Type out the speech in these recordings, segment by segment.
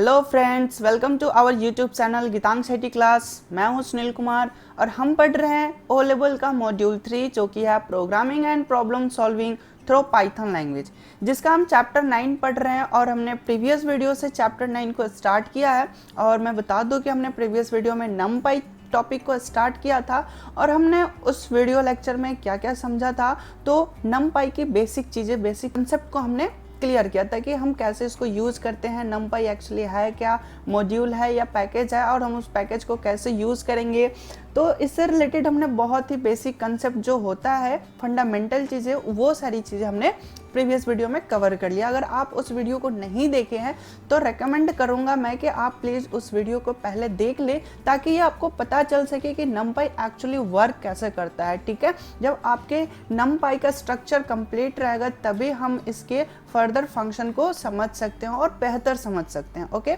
Hello friends, welcome to our YouTube channel Geetansh IT class. मैं हूं सुनील कुमार और हम पढ़ रहे हैं ओ लेवल का मॉड्यूल 3 जो कि है programming and problem solving through Python language, जिसका हम चैप्टर 9 पढ़ रहे हैं। और हमने प्रीवियस वीडियो से चैप्टर 9 को स्टार्ट किया है। और मैं बता दूं कि हमने प्रीवियस वीडियो में नमपाई टॉपिक को स्टार्ट किया था और हमने उस वीडियो लेक्चर में क्या क्या समझा था। तो नमपाई की बेसिक चीज़ें, बेसिक कंसेप्ट को हमने क्लियर किया था कि हम कैसे इसको यूज़ करते हैं, नमपाई एक्चुअली है क्या, मॉड्यूल है या पैकेज है, और हम उस पैकेज को कैसे यूज़ करेंगे। तो इससे रिलेटेड हमने बहुत ही बेसिक कंसेप्ट जो होता है, फंडामेंटल चीज़ें, वो सारी चीज़ें हमने प्रीवियस वीडियो में कवर कर लिया। अगर आप उस वीडियो को नहीं देखे हैं तो रेकमेंड करूंगा मैं कि आप प्लीज़ उस वीडियो को पहले देख लें, ताकि ये आपको पता चल सके कि नमपाई एक्चुअली वर्क कैसे करता है। ठीक है, जब आपके नमपाई का स्ट्रक्चर कंप्लीट रहेगा तभी हम इसके फर्दर फंक्शन को समझ सकते हैं और बेहतर समझ सकते हैं। ओके,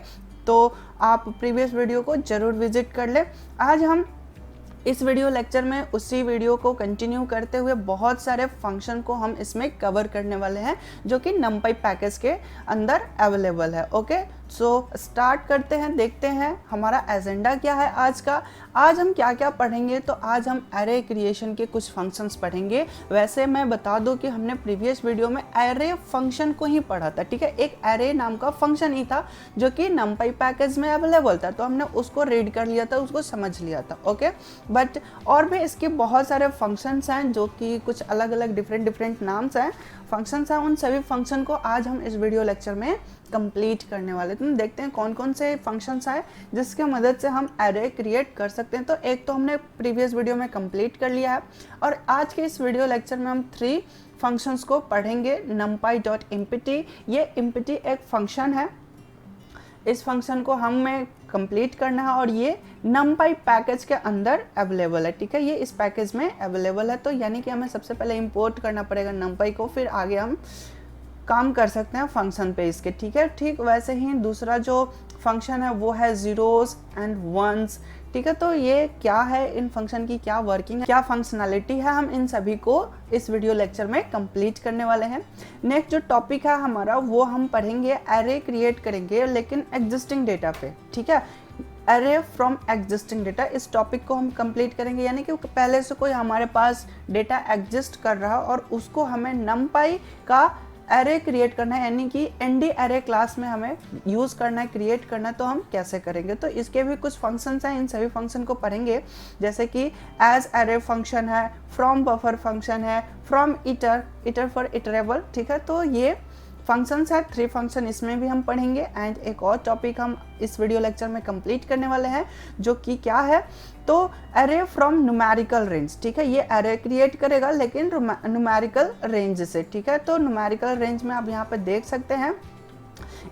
तो आप प्रीवियस वीडियो को ज़रूर विजिट कर लें। आज हम इस वीडियो लेक्चर में उसी वीडियो को कंटिन्यू करते हुए बहुत सारे फंक्शन को हम इसमें कवर करने वाले हैं जो कि नमपाई पैकेज के अंदर अवेलेबल है। ओके, सो स्टार्ट करते हैं, देखते हैं हमारा एजेंडा क्या है आज का। आज हम क्या क्या पढ़ेंगे, तो आज हम एरे क्रिएशन के कुछ फंक्शंस पढ़ेंगे। वैसे मैं बता दूं कि हमने प्रीवियस वीडियो में एरे फंक्शन को ही पढ़ा था। ठीक है, एक एरे नाम का फंक्शन ही था जो कि नमपाई पैकेज में अवेलेबल था, तो हमने उसको रीड कर लिया था, उसको समझ लिया था। ओके, बट और भी इसके बहुत सारे फंक्शंस हैं जो कि कुछ अलग अलग डिफरेंट नाम्स हैं, फंक्शंस हैं। उन सभी फंक्शन को आज हम इस वीडियो लेक्चर में कंप्लीट करने वाले। तो देखते हैं कौन कौन से फंक्शंस हैं जिसके मदद से हम एरे क्रिएट कर सकते हैं। तो एक तो हमने प्रीवियस वीडियो में कंप्लीट कर लिया है और आज के इस वीडियो लेक्चर में हम 3 फंक्शंस को पढ़ेंगे। numpy.empty, ये empty एक फंक्शन है, इस फंक्शन को हमें कंप्लीट करना है और ये नमपाई पैकेज के अंदर अवेलेबल है। ठीक है, ये इस पैकेज में अवेलेबल है, तो यानी कि हमें सबसे पहले इंपोर्ट करना पड़ेगा नमपाई को, फिर आगे हम काम कर सकते हैं फंक्शन पे इसके। ठीक है, ठीक वैसे ही दूसरा जो फंक्शन है वो है ज़ीरोज़ एंड वंस। ठीक है, तो ये क्या है, इन फंक्शन की क्या वर्किंग है, क्या फंक्शनैलिटी है, हम इन सभी को इस वीडियो लेक्चर में कंप्लीट करने वाले हैं। नेक्स्ट जो टॉपिक है हमारा वो हम पढ़ेंगे, एरे क्रिएट करेंगे लेकिन एग्जिस्टिंग डेटा पे। ठीक है, एरे फ्रॉम एग्जिस्टिंग डेटा, इस टॉपिक को हम कंप्लीट करेंगे। यानी कि पहले से कोई हमारे पास डेटा एग्जिस्ट कर रहा और उसको हमें नमपाई का एरे क्रिएट करना है, यानी कि एनडी एरे क्लास में हमें यूज़ करना है, क्रिएट करना है, तो हम कैसे करेंगे। तो इसके भी कुछ फंक्शंस हैं, इन सभी फंक्शन को पढ़ेंगे, जैसे कि एज एरे फंक्शन है, फ्रॉम बफर फंक्शन है, फ्रॉम इटर फॉर इटरेबल। ठीक है, तो ये फंक्शंस है, 3 फंक्शन इसमें भी हम पढ़ेंगे। एंड एक और टॉपिक हम इस वीडियो लेक्चर में कंप्लीट करने वाले हैं जो कि क्या है, तो एरे फ्रॉम न्यूमेरिकल रेंज। ठीक है, ये एरे क्रिएट करेगा लेकिन न्यूमेरिकल रेंज से। ठीक है, तो न्यूमेरिकल रेंज में आप यहाँ पे देख सकते हैं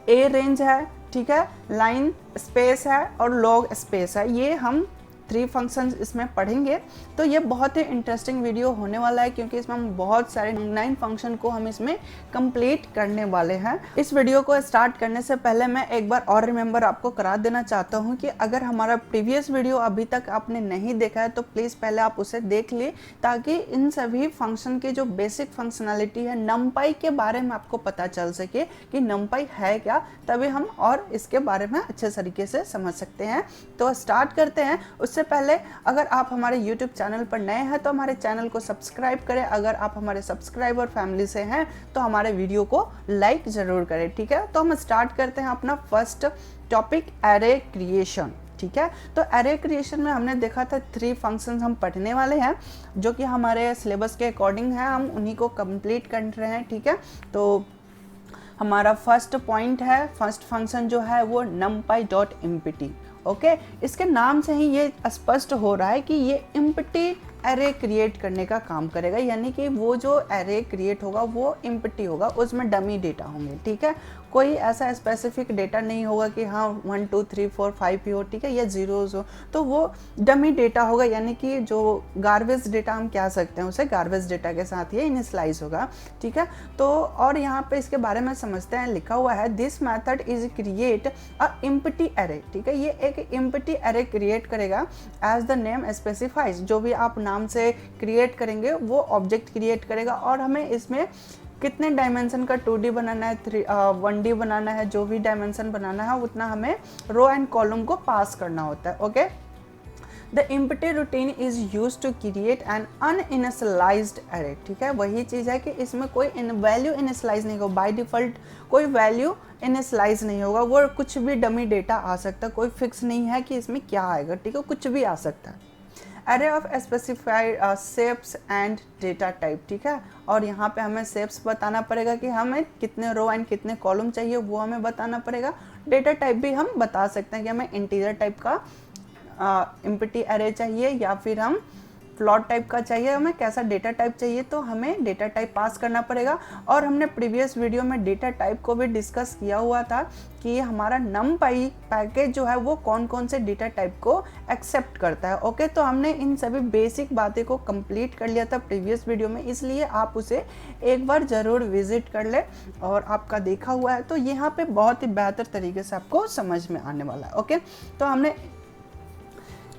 ए रेंज है, ठीक है, लाइन स्पेस है और लॉग स्पेस है। ये हम 3 फंक्शंस इसमें पढ़ेंगे। तो ये बहुत ही इंटरेस्टिंग वीडियो होने वाला है क्योंकि इसमें हम बहुत सारे 9 फंक्शन को हम इसमें कंप्लीट करने वाले हैं। इस वीडियो को स्टार्ट करने से पहले मैं एक बार और रिमेंबर आपको करा देना चाहता हूँ कि अगर हमारा प्रीवियस वीडियो अभी तक आपने नहीं देखा है तो प्लीज़ पहले आप उसे देख लें, ताकि इन सभी फंक्शन की जो बेसिक फंक्शनैलिटी है नमपाई के बारे में आपको पता चल सके कि नमपाई है क्या, तभी हम और इसके बारे में अच्छे तरीके से समझ सकते हैं। तो स्टार्ट करते हैं। उससे पहले अगर आप हमारे YouTube चैनल पर नए हैं तो हमारे चैनल को सब्सक्राइब करें। अगर आप हमारे सब्सक्राइबर फैमिली से हैं तो हमारे वीडियो को लाइक ज़रूर करें। ठीक है, तो हम स्टार्ट करते हैं अपना फर्स्ट टॉपिक, एरे क्रिएशन। ठीक है, तो एरे क्रिएशन में हमने देखा था 3 फंक्शंस हम पढ़ने वाले हैं जो कि हमारे सिलेबस के अकॉर्डिंग है, हम उन्हीं को कंप्लीट कर रहे हैं। ठीक है, तो हमारा फर्स्ट पॉइंट है, फर्स्ट फंक्शन जो है वो numpy.empty। ओके, इसके नाम से ही ये स्पष्ट हो रहा है कि ये एम्प्टी एरे क्रिएट करने का काम करेगा, यानी कि वो जो एरे क्रिएट होगा वो एम्प्टी होगा, उसमें डमी डेटा होंगे। ठीक है, कोई ऐसा स्पेसिफिक डेटा नहीं होगा कि हाँ 1 2 3 4 5 ही हो। ठीक है, या ज़ीरोज़ हो, तो वो डमी डेटा होगा, यानी कि जो गार्बेज डेटा हम कह सकते हैं उसे गार्बेज डेटा के साथ ये इनिशियलाइज होगा। ठीक है, तो और यहाँ पे इसके बारे में समझते हैं, लिखा हुआ है this method is create a empty array. ठीक है, ये एक एम्प्टी एरे क्रिएट करेगा एज द नेम स्पेसिफाइज। जो भी आप नाम से क्रिएट करेंगे वो ऑब्जेक्ट क्रिएट करेगा और हमें इसमें कितने डायमेंशन का 2D बनाना है, 1D बनाना है, जो भी डायमेंशन बनाना है उतना हमें रो एंड कॉलम को पास करना होता है। Okay, the empty routine is use to create an uninitialized array. ठीक है, वही चीज़ है कि इसमें कोई वैल्यू इनिशियलाइज नहीं होगा, बाय डिफ़ॉल्ट कोई वैल्यू इनिशियलाइज नहीं होगा, वो कुछ भी डमी डेटा आ सकता है, कोई फिक्स नहीं है कि इसमें क्या आएगा। ठीक है, कुछ भी आ सकता है। Array of specified shapes and data type. ठीक है, और यहाँ पे हमें शेप्स बताना पड़ेगा कि हमें कितने रो एंड कितने कॉलम चाहिए, वो हमें बताना पड़ेगा। डेटा टाइप भी हम बता सकते हैं कि हमें इंटीजर टाइप का एम्प्टी एरे चाहिए या फिर हम फ्लोट टाइप का चाहिए, हमें कैसा डेटा टाइप चाहिए, तो हमें डेटा टाइप पास करना पड़ेगा। और हमने प्रीवियस वीडियो में डेटा टाइप को भी डिस्कस किया हुआ था कि हमारा numpy पैकेज जो है वो कौन कौन से डेटा टाइप को एक्सेप्ट करता है। ओके, तो हमने इन सभी बेसिक बातें को कंप्लीट कर लिया था प्रीवियस वीडियो में, इसलिए आप उसे एक बार ज़रूर विजिट कर ले और आपका देखा हुआ है तो यहाँ पे बहुत ही बेहतर तरीके से आपको समझ में आने वाला है। ओके, तो हमने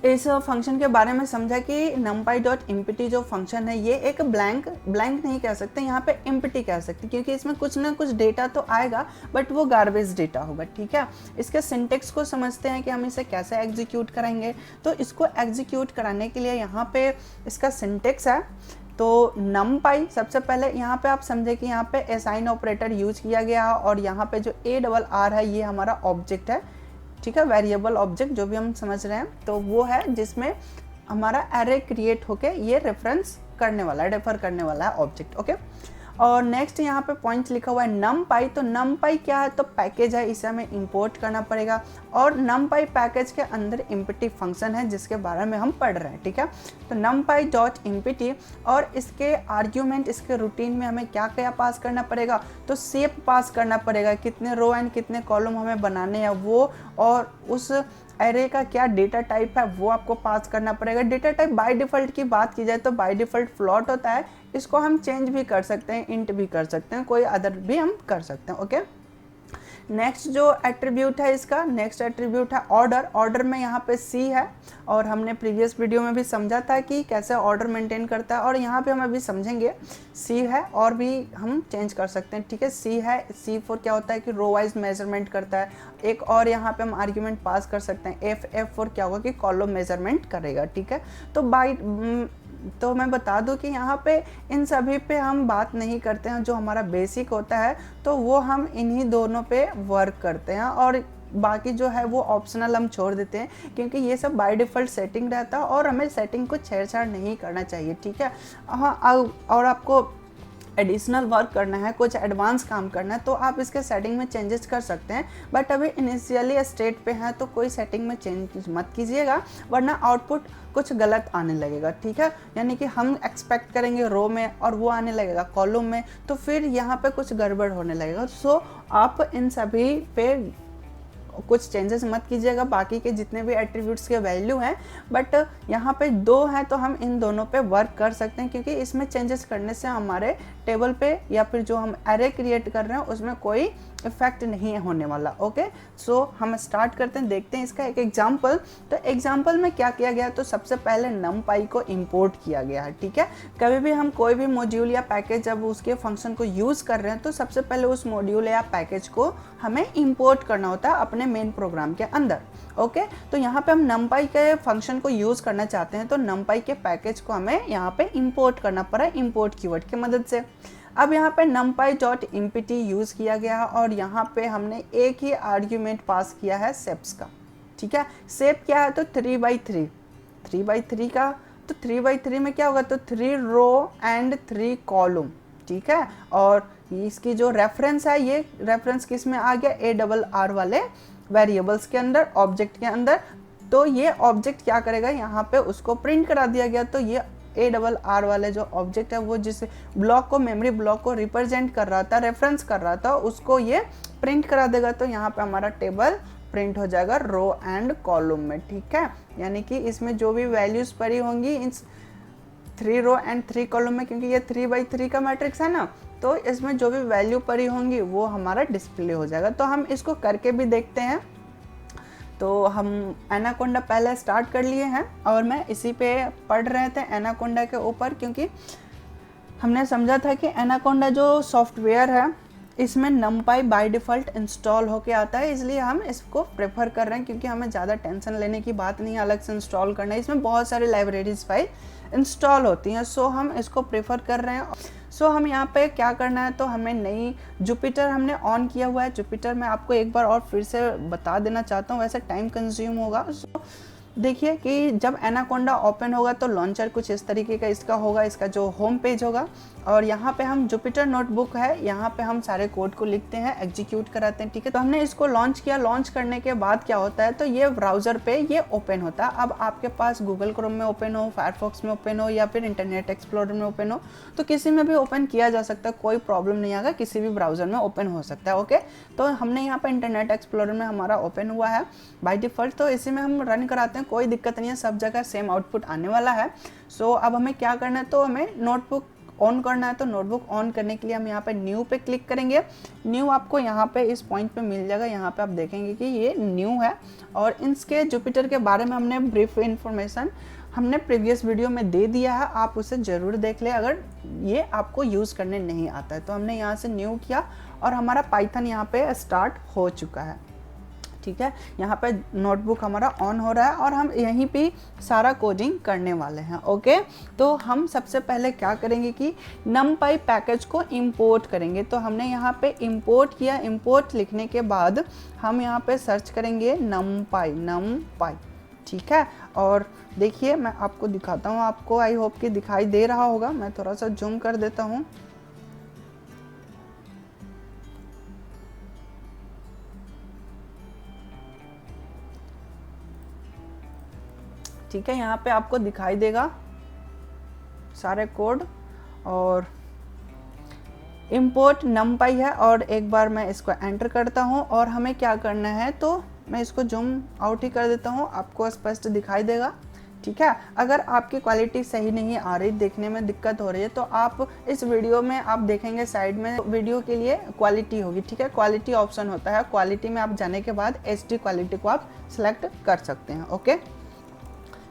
इस फंक्शन के बारे में समझा कि numpy.empty जो फंक्शन है ये एक ब्लैंक नहीं कह सकते, यहाँ पे empty कह सकते, क्योंकि इसमें कुछ ना कुछ डेटा तो आएगा बट वो गार्बेज डेटा होगा। ठीक है, इसके सिंटेक्स को समझते हैं कि हम इसे कैसे एग्जीक्यूट कराएंगे। तो इसको एग्जीक्यूट कराने के लिए यहाँ पे इसका सिंटेक्स है। तो numpy सबसे पहले यहाँ पे आप समझे कि यहाँ पे असाइन ऑपरेटर यूज किया गया और यहाँ पे जो ARR है ये हमारा ऑब्जेक्ट है। ठीक है, वेरिएबल ऑब्जेक्ट जो भी हम समझ रहे हैं, तो वो है जिसमें हमारा एरे क्रिएट होके ये रेफरेंस करने वाला है, रेफर करने वाला है ऑब्जेक्ट। ओके, और नेक्स्ट यहाँ पे पॉइंट लिखा हुआ है numpy। तो numpy क्या है, तो पैकेज है, इसे हमें इंपोर्ट करना पड़ेगा। और numpy पैकेज के अंदर empty फंक्शन है जिसके बारे में हम पढ़ रहे हैं। ठीक है, तो numpy.empty और इसके आर्ग्यूमेंट, इसके रूटीन में हमें क्या क्या पास करना पड़ेगा, तो शेप पास करना पड़ेगा, कितने रो एंड कितने कॉलम हमें बनाने हैं वो, और उस एरे का क्या डेटा टाइप है वो आपको पास करना पड़ेगा। डेटा टाइप बाय डिफ़ॉल्ट की बात की जाए तो बाय डिफ़ॉल्ट फ्लोट होता है, इसको हम चेंज भी कर सकते हैं, इंट भी कर सकते हैं, कोई अदर भी हम कर सकते हैं। ओके, नेक्स्ट जो एट्रीब्यूट है इसका, नेक्स्ट एट्रीब्यूट है ऑर्डर। ऑर्डर में यहाँ पे सी है और हमने प्रीवियस वीडियो में भी समझा था कि कैसे ऑर्डर मेंटेन करता है, और यहाँ पे हम अभी समझेंगे। सी है और भी हम चेंज कर सकते हैं। ठीक है, सी है, C4 क्या होता है कि रो वाइज मेजरमेंट करता है। एक और यहाँ पे हम आर्ग्यूमेंट पास कर सकते हैं F4 क्या होगा कि कॉलम मेजरमेंट करेगा। ठीक है, तो मैं बता दूं कि यहाँ पे इन सभी पे हम बात नहीं करते हैं, जो हमारा बेसिक होता है तो वो हम इन्हीं दोनों पे वर्क करते हैं, और बाकी जो है वो ऑप्शनल हम छोड़ देते हैं, क्योंकि ये सब बाय डिफ़ॉल्ट सेटिंग रहता है और हमें सेटिंग को छेड़छाड़ नहीं करना चाहिए। ठीक है, हाँ, और आपको एडिशनल वर्क करना है, कुछ एडवांस काम करना है, तो आप इसके सेटिंग में चेंजेस कर सकते हैं, बट अभी इनिशियली स्टेट पे हैं तो कोई सेटिंग में चेंज मत कीजिएगा, वरना आउटपुट कुछ गलत आने लगेगा। ठीक है, यानी कि हम एक्सपेक्ट करेंगे रो में और वो आने लगेगा कॉलम में, तो फिर यहाँ पे कुछ गड़बड़ होने लगेगा। सो आप इन सभी पे कुछ चेंजेस मत कीजिएगा, बाकी के जितने भी एट्रीब्यूट्स के वैल्यू हैं, बट यहाँ पे 2 हैं तो हम इन दोनों पे वर्क कर सकते हैं, क्योंकि इसमें चेंजेस करने से हमारे टेबल पे या फिर जो हम एरे क्रिएट कर रहे हैं उसमें कोई इफेक्ट नहीं होने वाला। ओके, सो हम स्टार्ट करते हैं, देखते हैं इसका एक एग्जाम्पल। तो एग्जाम्पल में क्या किया गया, तो सबसे पहले numpy को इंपोर्ट किया गया है। ठीक है, कभी भी हम कोई भी मॉड्यूल या पैकेज जब उसके फंक्शन को यूज़ कर रहे हैं तो सबसे पहले उस मॉड्यूल या पैकेज को हमें इंपोर्ट करना होता है अपने मेन प्रोग्राम के अंदर। ओके, तो यहाँ पे हम numpy के फंक्शन को यूज़ करना चाहते हैं तो numpy के पैकेज को हमें यहाँ पे इंपोर्ट करना पड़ा इंपोर्ट कीवर्ड की मदद से। अब यहाँ पे numpy.empty यूज़ किया गया और यहाँ पे हमने एक ही आर्ग्यूमेंट पास किया है शेप्स का। ठीक है, शेप क्या है, तो 3x3 का, तो 3x3 में क्या होगा, तो 3 रो एंड 3 कॉलम। ठीक है, और इसकी जो रेफरेंस है, ये रेफरेंस किस में आ गया, ARR वाले वेरिएबल्स के अंदर, ऑब्जेक्ट के अंदर। तो ये ऑब्जेक्ट क्या करेगा, यहाँ पे उसको प्रिंट करा दिया गया। तो ये ARR वाले जो ऑब्जेक्ट है वो जिस ब्लॉक को, मेमोरी ब्लॉक को रिप्रेजेंट कर रहा था, रेफरेंस कर रहा था, उसको ये प्रिंट करा देगा। तो यहाँ पे हमारा टेबल प्रिंट हो जाएगा रो एंड कॉलम में। ठीक है, यानी कि इसमें जो भी वैल्यूज पड़ी होंगी इन 3 रो एंड 3 कॉलम में, क्योंकि ये 3x3 का मैट्रिक्स है ना, तो इसमें जो भी वैल्यू पड़ी होंगी वो हमारा डिस्प्ले हो जाएगा। तो हम इसको करके भी देखते हैं। तो हम एनाकोंडा पहले स्टार्ट कर लिए हैं और मैं इसी पे पढ़ रहे थे एनाकोंडा के ऊपर, क्योंकि हमने समझा था कि एनाकोंडा जो सॉफ्टवेयर है इसमें numpy बाय डिफ़ॉल्ट इंस्टॉल होके आता है, इसलिए हम इसको प्रेफर कर रहे हैं क्योंकि हमें ज़्यादा टेंशन लेने की बात नहीं है अलग से इंस्टॉल करना है। इसमें बहुत सारी लाइब्रेरीज फाइल इंस्टॉल होती हैं, सो हम इसको प्रेफर कर रहे हैं। सो हम यहाँ पे क्या करना है, तो हमें नई जुपिटर हमने ऑन किया हुआ है। जुपिटर मैं आपको एक बार और फिर से बता देना चाहता हूँ, वैसे टाइम कंज्यूम होगा। सो देखिए कि जब एनाकोंडा ओपन होगा तो लॉन्चर कुछ इस तरीके का इसका होगा, इसका जो होम पेज होगा, और यहाँ पे हम जुपिटर नोटबुक है, यहाँ पे हम सारे कोड को लिखते हैं, एग्जीक्यूट कराते हैं, ठीक है। तो हमने इसको लॉन्च किया। लॉन्च करने के बाद क्या होता है, तो ये ब्राउज़र पे ये ओपन होता है। अब आपके पास गूगल क्रोम में ओपन हो, फायरफॉक्स में ओपन हो, या फिर इंटरनेट एक्सप्लोरर में ओपन हो, तो किसी में भी ओपन किया जा सकता है, कोई प्रॉब्लम नहीं आएगा, किसी भी ब्राउज़र में ओपन हो सकता है। ओके, तो हमने यहाँ पर इंटरनेट एक्सप्लोरर में हमारा ओपन हुआ है बाई डिफ़ॉल्ट, तो इसी में हम रन कराते हैं, कोई दिक्कत नहीं है, सब जगह सेम आउटपुट आने वाला है। सो अब हमें क्या करना है, तो हमें नोटबुक ऑन करना है। तो नोटबुक ऑन करने के लिए हम यहाँ पे न्यू पे क्लिक करेंगे। न्यू आपको यहाँ पे इस पॉइंट पे मिल जाएगा, यहाँ पे आप देखेंगे कि ये न्यू है, और इसके जुपिटर के बारे में हमने ब्रीफ इन्फॉर्मेशन हमने प्रीवियस वीडियो में दे दिया है, आप उसे ज़रूर देख लें अगर ये आपको यूज़ करने नहीं आता है। तो हमने यहाँ से न्यू किया और हमारा पाइथन यहाँ पे स्टार्ट हो चुका है, ठीक है। यहाँ पे नोटबुक हमारा ऑन हो रहा है और हम यहीं पे सारा कोडिंग करने वाले हैं। ओके, तो हम सबसे पहले क्या करेंगे कि numpy पैकेज को इंपोर्ट करेंगे। तो हमने यहाँ पे इंपोर्ट किया। इंपोर्ट लिखने के बाद हम यहाँ पे सर्च करेंगे numpy, ठीक है। और देखिए मैं आपको दिखाता हूँ, आपको आई होप कि दिखाई दे रहा होगा, मैं थोड़ा सा जूम कर देता हूँ। ठीक है, यहाँ पे आपको दिखाई देगा सारे कोड, और import numpy है, और एक बार मैं इसको एंटर करता हूँ। और हमें क्या करना है, तो मैं इसको जूम आउट ही कर देता हूँ, आपको स्पष्ट दिखाई देगा, ठीक है। अगर आपकी क्वालिटी सही नहीं आ रही, देखने में दिक्कत हो रही है, तो आप इस वीडियो में आप देखेंगे साइड में वीडियो के लिए क्वालिटी होगी, ठीक है। क्वालिटी ऑप्शन होता है, क्वालिटी में आप जाने के बाद HD क्वालिटी को आप सिलेक्ट कर सकते हैं। ओके,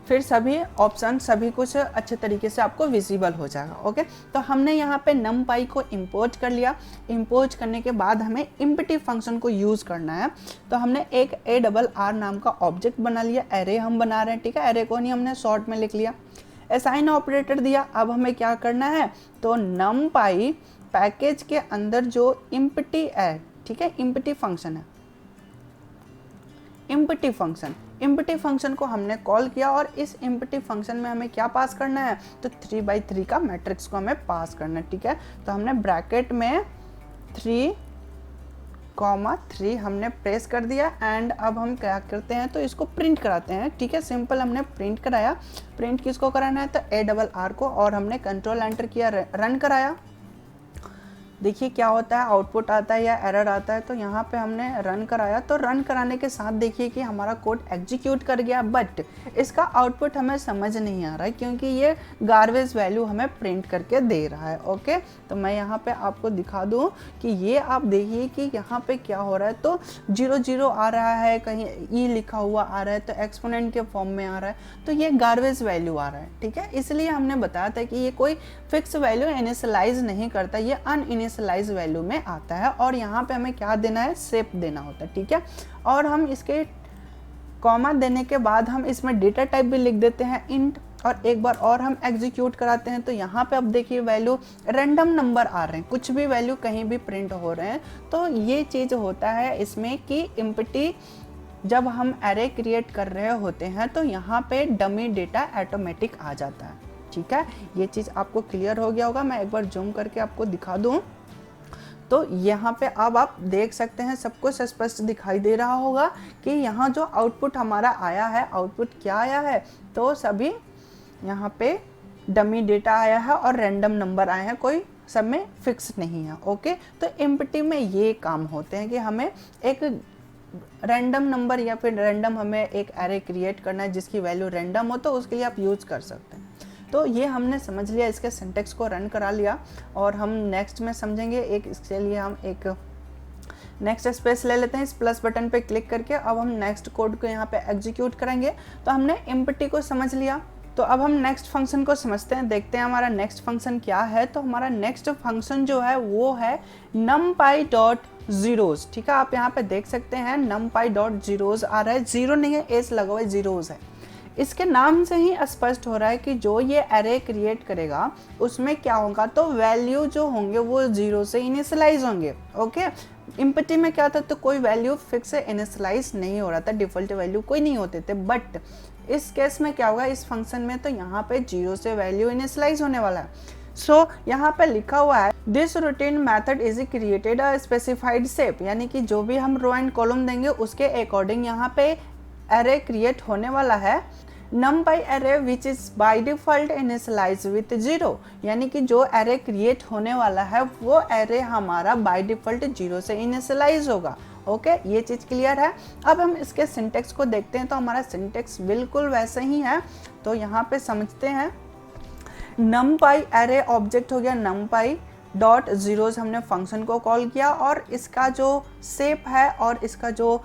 फिर सभी ऑप्शन सभी कुछ अच्छे तरीके से आपको विजिबल हो जाएगा। ओके, तो हमने यहाँ पे numpy को इंपोर्ट कर लिया। इंपोर्ट करने के बाद हमें एम्प्टी फंक्शन को यूज़ करना है। तो हमने एक ARR नाम का ऑब्जेक्ट बना लिया, एरे हम बना रहे हैं, ठीक है। एरे को नहीं हमने शॉर्ट में लिख लिया, असाइन ऑपरेटर दिया। अब हमें क्या करना है, तो numpy पैकेज के अंदर जो एम्प्टी है, ठीक है, एम्प्टी फंक्शन है, एम्प्टी फंक्शन को हमने कॉल किया, और इस एम्प्टी फंक्शन में हमें क्या पास करना है, तो 3/3 का मैट्रिक्स को हमें पास करना है, ठीक है। तो हमने ब्रैकेट में 3,3 हमने प्रेस कर दिया, एंड अब हम क्या करते हैं, तो इसको प्रिंट कराते हैं, ठीक है। सिंपल हमने प्रिंट कराया। प्रिंट किसको कराना है, तो ARR को, और हमने कंट्रोल एंटर किया, रन कराया। देखिए क्या होता है, आउटपुट आता है या एरर आता है। तो यहाँ पे हमने रन कराया, तो रन कराने के साथ देखिए कि हमारा कोड एग्जीक्यूट कर गया, बट इसका आउटपुट हमें समझ नहीं आ रहा है क्योंकि ये गार्बेज वैल्यू हमें प्रिंट करके दे रहा है। ओके, तो मैं यहाँ पे आपको दिखा दूँ कि ये आप देखिए कि यहाँ पे क्या हो रहा है, तो 0 आ रहा है, कहीं ई लिखा हुआ आ रहा है, तो एक्सपोनेंट के फॉर्म में आ रहा है, तो ये गार्बेज वैल्यू आ रहा है, ठीक है। इसलिए हमने बताया था कि ये कोई फिक्स वैल्यू इनिशियलाइज नहीं करता, ये अनइनिशियलाइज वैल्यू में आता है, और यहाँ पे हमें क्या देना है, सेप देना होता है, ठीक है। और हम इसके कॉमा देने के बाद हम इसमें डेटा टाइप भी लिख देते हैं इंट, और एक बार और हम एग्जीक्यूट कराते हैं। तो यहाँ पे अब देखिए वैल्यू रैंडम नंबर आ रहे हैं, कुछ भी वैल्यू कहीं भी प्रिंट हो रहे हैं। तो ये चीज़ होता है इसमें कि एम्प्टी जब हम एरे क्रिएट कर रहे होते हैं तो यहाँ पे डमी डेटा ऑटोमेटिक आ जाता है, ठीक है। ये चीज़ आपको क्लियर हो गया होगा। मैं एक बार जूम करके आपको दिखा दूँ, तो यहाँ पे अब आप देख सकते हैं, सब कुछ स्पष्ट दिखाई दे रहा होगा कि यहाँ जो आउटपुट हमारा आया है, आउटपुट क्या आया है, तो सभी यहाँ पे डमी डेटा आया है और रैंडम नंबर आए हैं, कोई सब में फिक्स नहीं है। ओके, तो एम्प्टी में ये काम होते हैं कि हमें एक रैंडम नंबर या फिर रैंडम हमें एक एरे क्रिएट करना है जिसकी वैल्यू रैंडम हो, तो उसके लिए आप यूज़ कर सकते हैं। तो ये हमने समझ लिया, इसके सिंटेक्स को रन करा लिया, और हम नेक्स्ट में समझेंगे। एक इसके लिए हम एक नेक्स्ट स्पेस ले लेते हैं, इस प्लस बटन पे क्लिक करके। अब हम नेक्स्ट कोड को यहाँ पे एग्जीक्यूट करेंगे। तो हमने एम्प्टी को समझ लिया, तो अब हम नेक्स्ट फंक्शन को समझते हैं, देखते हैं हमारा नेक्स्ट फंक्शन क्या है। तो हमारा नेक्स्ट फंक्शन जो है वो है numpy डॉट जीरोज। ठीक है, आप यहाँ पे देख सकते हैं numpy डॉट जीरोज आ रहा है, जीरो नहीं है, एस लगा हुआ है, जीरोज है। इसके नाम से ही स्पष्ट हो रहा है कि जो ये एरे क्रिएट करेगा उसमें क्या होगा, तो वैल्यू जो होंगे वो जीरो से इनिशियलाइज होंगे। ओके, इम्पटी में क्या था, तो कोई वैल्यू फिक्स से इनिशियलाइज नहीं हो रहा था, डिफॉल्ट वैल्यू कोई नहीं होते थे। बट इस केस में क्या होगा, इस फंक्शन में तो यहाँ पे जीरो से वैल्यू इनिशियलाइज होने वाला है। सो यहाँ पे लिखा हुआ है this routine method is created a specified shape, यानी कि जो भी हम रो एंड कॉलम देंगे उसके अकॉर्डिंग यहाँ पे एरे क्रिएट होने वाला है। numpy array which is by default initialized with 0, यानी कि जो एरे क्रिएट होने वाला है वो एरे हमारा बाय डिफॉल्ट 0 से इनिशियलाइज होगा। ओके, ये चीज़ क्लियर है। अब हम इसके सिंटेक्स को देखते हैं, तो हमारा सिंटेक्स बिल्कुल वैसे ही है। तो यहाँ पे समझते हैं, numpy एरे ऑब्जेक्ट हो गया numpy डॉट जीरोज, हमने फंक्शन को कॉल किया और इसका जो शेप है और इसका जो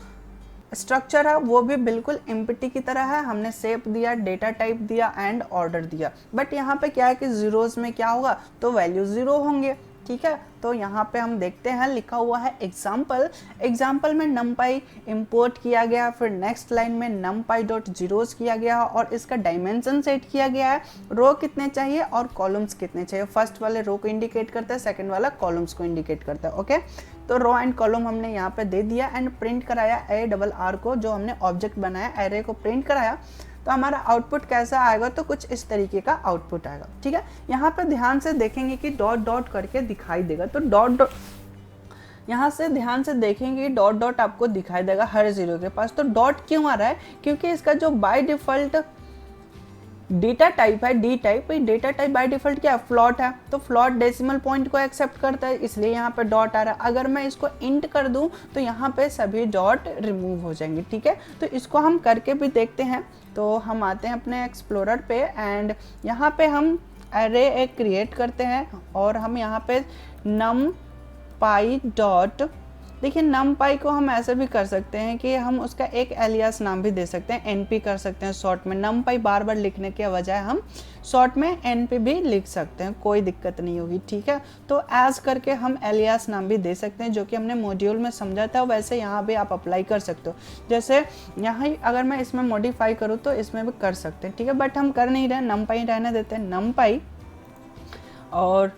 स्ट्रक्चर है वो भी बिल्कुल एम्प्टी की तरह है। हमने शेप दिया, डेटा टाइप दिया एंड ऑर्डर दिया। बट यहाँ पे क्या है कि जीरोज में क्या होगा, तो वैल्यू जीरो होंगे। ठीक है, तो यहाँ पे हम देखते हैं लिखा हुआ है एग्जाम्पल। एग्जाम्पल में numpy इंपोर्ट किया गया, फिर नेक्स्ट लाइन में numpy डॉट जीरोज किया गया और इसका डायमेंशन सेट किया गया है। रो कितने चाहिए और कॉलम्स कितने चाहिए, फर्स्ट वाले रो को इंडिकेट करता है, सेकंड वाला कॉलम्स को इंडिकेट करता है। ओके, तो रो एंड कॉलम हमने यहाँ पे दे दिया एंड प्रिंट कराया ARR को, जो हमने ऑब्जेक्ट बनाया एरे को प्रिंट कराया। तो हमारा आउटपुट कैसा आएगा, तो कुछ इस तरीके का आउटपुट आएगा। ठीक है, यहाँ पे ध्यान से देखेंगे कि डॉट डॉट करके दिखाई देगा, तो डॉट डॉट यहाँ से ध्यान से देखेंगे डॉट डॉट आपको दिखाई देगा हर जीरो के पास। तो डॉट क्यों आ रहा है, क्योंकि इसका जो बाय डिफॉल्ट डेटा टाइप है D type, data type by default क्या है, फ्लॉट है। तो फ्लॉट डेसिमल पॉइंट को एक्सेप्ट करता है, इसलिए यहाँ पे डॉट आ रहा है। अगर मैं इसको इंट कर दूं तो यहाँ पे सभी डॉट रिमूव हो जाएंगे। ठीक है, तो इसको हम करके भी देखते हैं। तो हम आते हैं अपने एक्सप्लोरर पे एंड यहाँ पे हम एरे एक क्रिएट करते हैं और हम यहाँ पे numpy डॉट, देखिए numpy को हम ऐसे भी कर सकते हैं कि हम उसका एक एलियास नाम भी दे सकते हैं, np कर सकते हैं शॉर्ट में। numpy बार बार लिखने के बजाय हम शॉर्ट में np भी लिख सकते हैं, कोई दिक्कत नहीं होगी। ठीक है, तो एज करके हम एलियास नाम भी दे सकते हैं, जो कि हमने मॉड्यूल में समझा था, वैसे यहाँ भी आप अप्लाई कर सकते हो। जैसे यहाँ अगर मैं इसमें मॉडिफाई करूँ तो इसमें भी कर सकते हैं। ठीक है, बट हम कर नहीं रहे, numpy रहने देते हैं। numpy और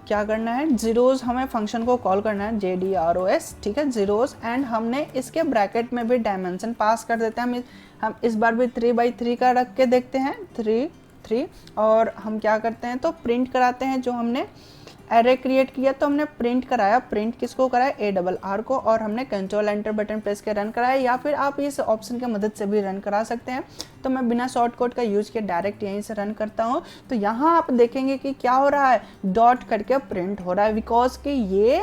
क्या करना है, जीरोज हमें फंक्शन को कॉल करना है, JDROS। ठीक है, जीरोज एंड हमने इसके ब्रैकेट में भी डायमेंशन पास कर देते हैं। हम इस बार भी 3x3 का रख के देखते हैं, 3 और हम क्या करते हैं, तो प्रिंट कराते हैं। जो हमने एरे क्रिएट किया तो हमने प्रिंट कराया, प्रिंट किसको कराया, ARR को, और हमने कंट्रोल एंटर बटन प्रेस के रन कराया, या फिर आप इस ऑप्शन की मदद से भी रन करा सकते हैं। तो मैं बिना शॉर्टकट का यूज किए डायरेक्ट यहीं से रन करता हूँ। तो यहाँ आप देखेंगे कि क्या हो रहा है, डॉट करके प्रिंट हो रहा है, बिकॉज कि ये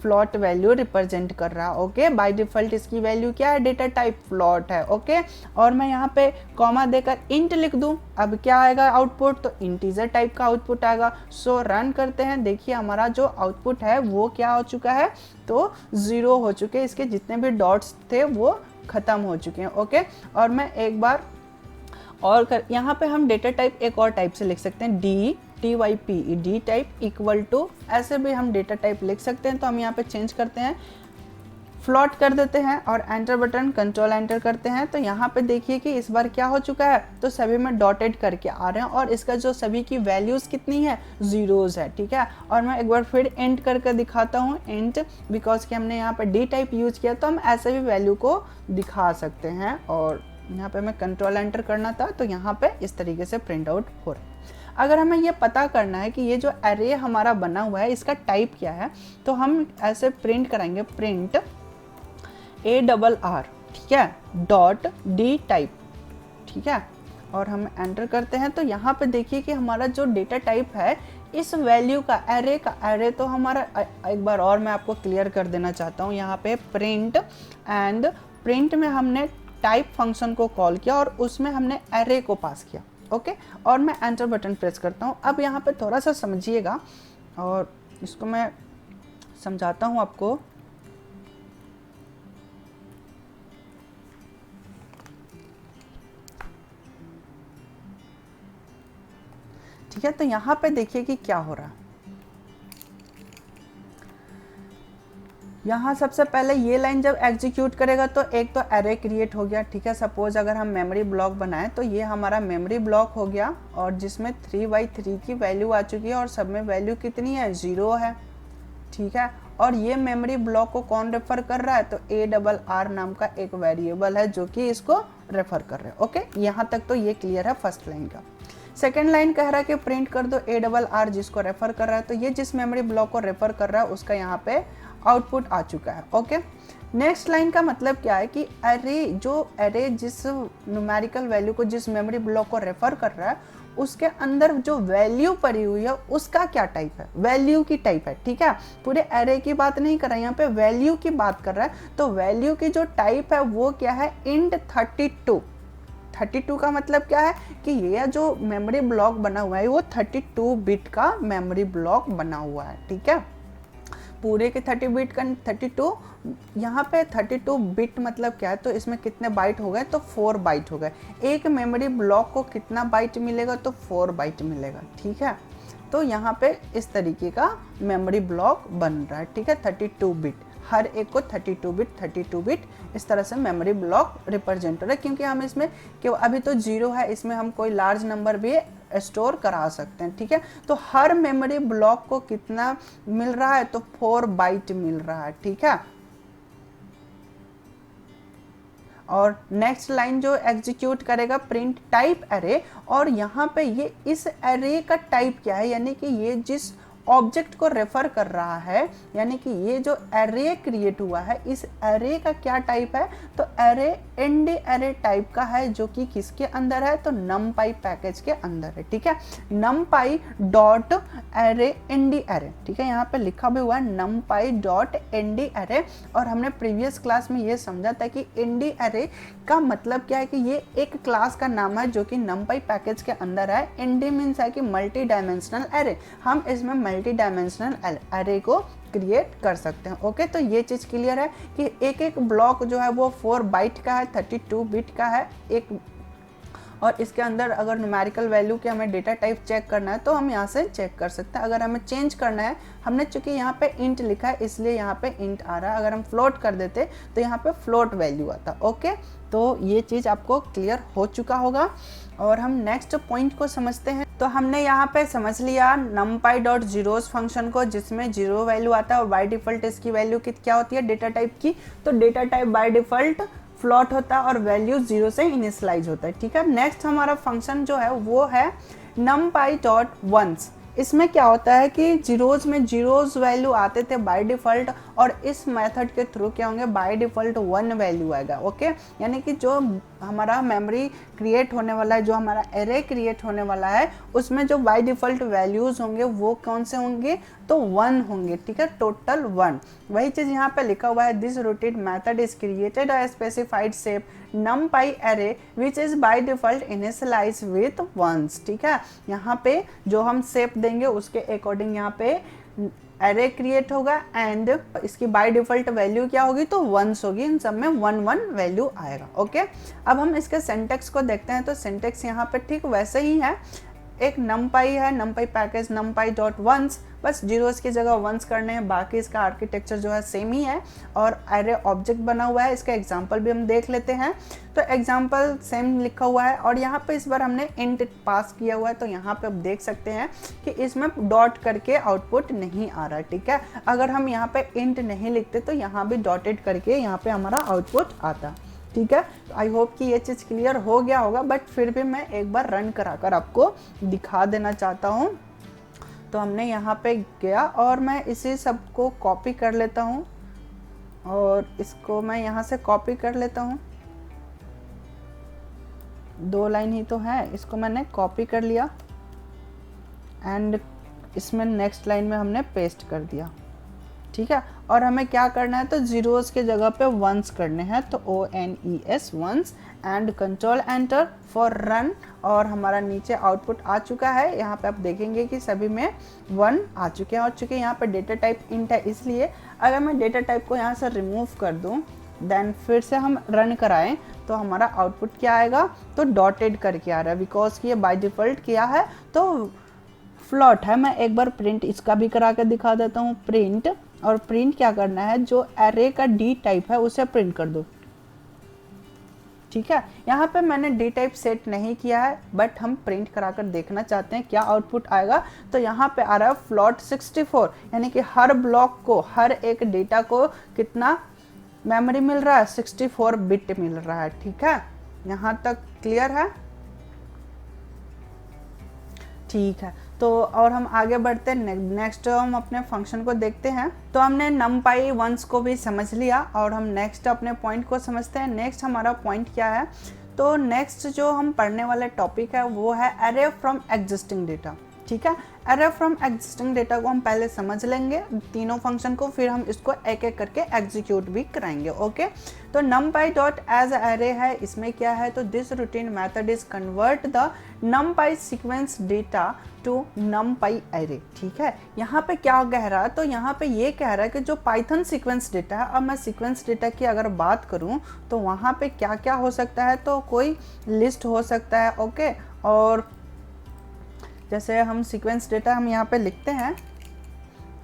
फ्लॉट वैल्यू रिप्रेजेंट कर रहा है। ओके, बाय डिफॉल्ट इसकी वैल्यू क्या है, डेटा टाइप फ्लॉट है। ओके, और मैं यहाँ पे कॉमा देकर इंट लिख दूं, अब क्या आएगा आउटपुट, तो इंटीजर टाइप का आउटपुट आएगा। सो रन करते हैं, देखिए हमारा जो आउटपुट है वो क्या हो चुका है, तो 0 हो चुके हैं, इसके जितने भी डॉट्स थे वो खत्म हो चुके हैं। ओके, और मैं एक बार और यहाँ पे हम डेटा टाइप एक और टाइप से लिख सकते हैं, डी टाइप इक्वल टू, ऐसे भी हम डेटा टाइप लिख सकते हैं। तो हम यहाँ पे चेंज करते हैं, फ्लॉट कर देते हैं और एंटर बटन कंट्रोल एंटर करते हैं। तो यहाँ पे देखिए कि इस बार क्या हो चुका है, तो सभी में डॉटेड करके आ रहे हैं और इसका जो सभी की वैल्यूज कितनी है, जीरोज है। ठीक है, और मैं एक बार फिर एंट करके दिखाता हूँ, एंट, बिकॉज कि हमने यहाँ पे डी टाइप यूज किया, तो हम ऐसे भी वैल्यू को दिखा सकते हैं। और यहाँ पे मैं कंट्रोल एंटर करना था, तो यहाँ पे इस तरीके से प्रिंट आउट हो रहा है। अगर हमें ये पता करना है कि ये जो एरे हमारा बना हुआ है इसका टाइप क्या है, तो हम ऐसे प्रिंट कराएंगे, प्रिंट ARR, ठीक है, डॉट डी टाइप। ठीक है, और हम एंटर करते हैं। तो यहाँ पे देखिए कि हमारा जो डेटा टाइप है इस वैल्यू का एरे तो हमारा, एक बार और मैं आपको क्लियर कर देना चाहता हूँ, यहाँ पे प्रिंट एंड प्रिंट में हमने टाइप फंक्शन को कॉल किया और उसमें हमने एरे को पास किया। ओके, और मैं एंटर बटन प्रेस करता हूँ। अब यहाँ पे थोड़ा सा समझिएगा और इसको मैं समझाता हूँ आपको। ठीक है। तो यहाँ पे देखिए कि क्या हो रहा है। यहाँ सबसे पहले ये लाइन जब एग्जीक्यूट करेगा तो एक तो एरे क्रिएट हो गया, ठीक है। सपोज अगर हम मेमोरी ब्लॉक बनाएं तो ये हमारा मेमोरी ब्लॉक हो गया और जिसमें 3/3 की वैल्यू आ चुकी है और सब में वैल्यू कितनी है, 0 है, ठीक है। और ये मेमोरी ब्लॉक को कौन रेफर कर रहा है, तो ARR नाम का एक वेरिएबल है जो कि इसको रेफर कर रहा है। ओके, यहाँ तक तो ये क्लियर है फर्स्ट लाइन का। सेकेंड लाइन कह रहा है कि प्रिंट कर दो ARR जिसको रेफर कर रहा है, तो ये जिस मेमोरी ब्लॉक को रेफर कर रहा है उसका यहाँ पे आउटपुट आ चुका है। ओके, नेक्स्ट लाइन का मतलब क्या है कि एरे जिस न्यूमेरिकल वैल्यू को जिस मेमोरी ब्लॉक को रेफर कर रहा है उसके अंदर जो वैल्यू पड़ी हुई है उसका क्या टाइप है, वैल्यू की टाइप है, ठीक है। पूरे एरे की बात नहीं कर रहा है, यहाँ पे वैल्यू की बात कर रहा है। तो वैल्यू की जो टाइप है वो क्या है, int 32। 32 का मतलब क्या है कि ये जो मेमोरी ब्लॉक बना हुआ है वो 32 बिट का मेमोरी ब्लॉक बना हुआ है, ठीक है। पूरे के 30 बिट का 32, यहाँ पे 32 बिट मतलब क्या है, तो इसमें कितने बाइट हो गए, तो 4 बाइट हो गए। एक मेमोरी ब्लॉक को कितना बाइट मिलेगा, तो 4 बाइट मिलेगा, ठीक है। तो यहाँ पे इस तरीके का मेमोरी ब्लॉक बन रहा है, ठीक है। 32 बिट, हर एक को 32 बिट इस तरह से मेमोरी ब्लॉक रिप्रेजेंट हो रहा है, क्योंकि हम इसमें कि अभी तो 0 है, इसमें हम कोई लार्ज नंबर भी स्टोर करा सकते हैं, ठीक है। तो हर मेमोरी ब्लॉक को कितना मिल रहा है, तो 4 बाइट मिल रहा है, ठीक है। और नेक्स्ट लाइन जो एग्जीक्यूट करेगा प्रिंट टाइप एरे, और यहाँ पे ये इस एरे का टाइप क्या है, यानी कि ये जिस ऑब्जेक्ट को रेफर कर रहा है, यानी कि ये जो एरे क्रिएट हुआ है इस एरे का क्या टाइप है, तो एरे एनडी एरे टाइप का है, जो कि किसके अंदर है, तो numpy पैकेज के अंदर है, ठीक है। numpy dot array ND array, ठीक है, यहाँ पे लिखा भी हुआ है numpy डॉट एनडी एरे। और हमने प्रीवियस क्लास में ये समझा था कि एनडी एरे का मतलब क्या है कि ये एक क्लास का नाम है जो कि numpy पैकेज के अंदर है। एनडी मीन्स है कि मल्टी डायमेंशनल एरे, हम इसमें मल्टी डायमेंशनल एरे को क्रिएट कर सकते हैं। ओके, तो ये चीज़ क्लियर है कि एक एक ब्लॉक जो है वो 4 बाइट का है, 32 बिट का है एक, और इसके अंदर अगर न्यूमेरिकल वैल्यू के हमें डेटा टाइप चेक करना है तो हम यहाँ से चेक कर सकते हैं। अगर हमें चेंज करना है, हमने चूंकि यहाँ पे इंट लिखा है इसलिए यहाँ पे इंट आ रहा है, अगर हम फ्लोट कर देते तो यहाँ पे फ्लोट वैल्यू आता। ओके, तो ये चीज़ आपको क्लियर हो चुका होगा। और हम नेक्स्ट पॉइंट को समझते हैं। तो हमने यहाँ पे समझ लिया numpy.zeros फंक्शन को, जिसमें 0 वैल्यू आता है और बाय डिफॉल्ट इसकी वैल्यू क्या होती है, डेटा टाइप की। तो data type by default float होता है और वैल्यू 0 से इनिशियलाइज होता है, ठीक है। नेक्स्ट हमारा फंक्शन जो है वो है numpy.ones। इसमें क्या होता है कि जीरोज में जीरोज वैल्यू आते थे बाय डिफ़ॉल्ट, और इस मेथड के थ्रू क्या होंगे, बाय डिफ़ॉल्ट 1 वैल्यू आएगा। ओके, यानी कि जो हमारा मेमोरी क्रिएट होने वाला है, जो हमारा एरे क्रिएट होने वाला है, उसमें जो बाय डिफ़ॉल्ट वैल्यूज़ होंगे वो कौन से होंगे, तो 1 होंगे, ठीक है, टोटल 1। वही चीज़ यहाँ पे लिखा हुआ है, this rotate method is created a specified shape numpy array which is by default initialized with ones, ठीक है। यहाँ पे जो हम शेप देंगे उसके अकॉर्डिंग यहाँ पे एरे क्रिएट होगा, एंड इसकी बाय डिफ़ॉल्ट वैल्यू क्या होगी, तो 1 होगी, इन सब में 1 1 वैल्यू आएगा। ओके, अब हम इसके सिंटैक्स को देखते हैं। तो सिंटैक्स यहाँ पे ठीक वैसे ही है, एक numpy है, numpy पैकेज numpy.ones, बस जीरोस की जगह वंस करने हैं, बाकी इसका आर्किटेक्चर जो है सेम ही है। और एरे ऑब्जेक्ट बना हुआ है, इसका एग्जांपल भी हम देख लेते हैं। तो एग्जांपल सेम लिखा हुआ है, और यहाँ पे इस बार हमने इंट पास किया हुआ है, तो यहाँ पे आप देख सकते हैं कि इसमें डॉट करके आउटपुट नहीं आ रहा है, ठीक है। अगर हम यहाँ पे इंट नहीं लिखते तो यहाँ भी डॉटेड करके यहाँ पे हमारा आउटपुट आता, ठीक है। आई होप कि ये चीज़ क्लियर हो गया होगा, बट फिर भी मैं एक बार रन कराकर आपको दिखा देना चाहता हूँ। तो हमने यहाँ पे गया और मैं इसी सब को कॉपी कर लेता हूँ, और इसको मैं यहाँ से कॉपी कर लेता हूँ। 2 लाइन ही तो है, इसको मैंने कॉपी कर लिया एंड इसमें नेक्स्ट लाइन में हमने पेस्ट कर दिया, ठीक है। और हमें क्या करना है, तो जीरोस के जगह पे वंस करने हैं, तो ONES ones, and control enter for run, और हमारा नीचे आउटपुट आ चुका है। यहाँ पे आप देखेंगे कि सभी में 1 आ चुके हैं, और चूँकि यहाँ पे डेटा टाइप इंट है, इसलिए अगर मैं डेटा टाइप को यहाँ से रिमूव कर दूँ, देन फिर से हम रन कराएं, तो हमारा आउटपुट क्या आएगा, तो डॉटेड करके आ रहा है, बिकॉज कि ये बाय डिफ़ॉल्ट किया है, तो फ्लॉट है, मैं एक बार प्रिंट इसका भी करा के दिखा देता हूँ। प्रिंट, और प्रिंट क्या करना है, जो एरे का डी टाइप है उसे प्रिंट कर दो। ठीक है, यहाँ पे मैंने डी टाइप सेट नहीं किया है, बट हम प्रिंट कराकर देखना चाहते हैं क्या आउटपुट आएगा। तो यहाँ पे आ रहा है फ्लॉट 64, यानी कि हर ब्लॉक को, हर एक डेटा को कितना मेमोरी मिल रहा है, 64 बिट मिल रहा है। ठीक है, यहाँ तक क्लियर है? ठीक है, तो और हम आगे बढ़ते हैं, नेक्स्ट हम अपने फंक्शन को देखते हैं। तो हमने numpy वंस को भी समझ लिया और हम नेक्स्ट अपने पॉइंट को समझते हैं। नेक्स्ट हमारा पॉइंट क्या है, तो नेक्स्ट जो हम पढ़ने वाले टॉपिक है वो है अरे फ्रॉम एग्जिस्टिंग डेटा। ठीक है, अरे फ्रॉम एग्जिस्टिंग डेटा को हम पहले समझ लेंगे तीनों फंक्शन को, फिर हम इसको एक एक करके एग्जीक्यूट भी कराएंगे। ओके, तो numpy डॉट एज अरे है, इसमें क्या है, तो this routine method is convert the numpy sequence data to numpy array। ठीक है, यहाँ पे क्या कह रहा है, तो यहाँ पे ये कह रहा है कि जो पाइथन सीक्वेंस डेटा है, अब मैं सीक्वेंस डेटा की अगर बात करूँ तो वहाँ पे क्या क्या हो सकता है, तो कोई लिस्ट हो सकता है। ओके, और जैसे हम सीक्वेंस डेटा हम यहाँ पे लिखते हैं,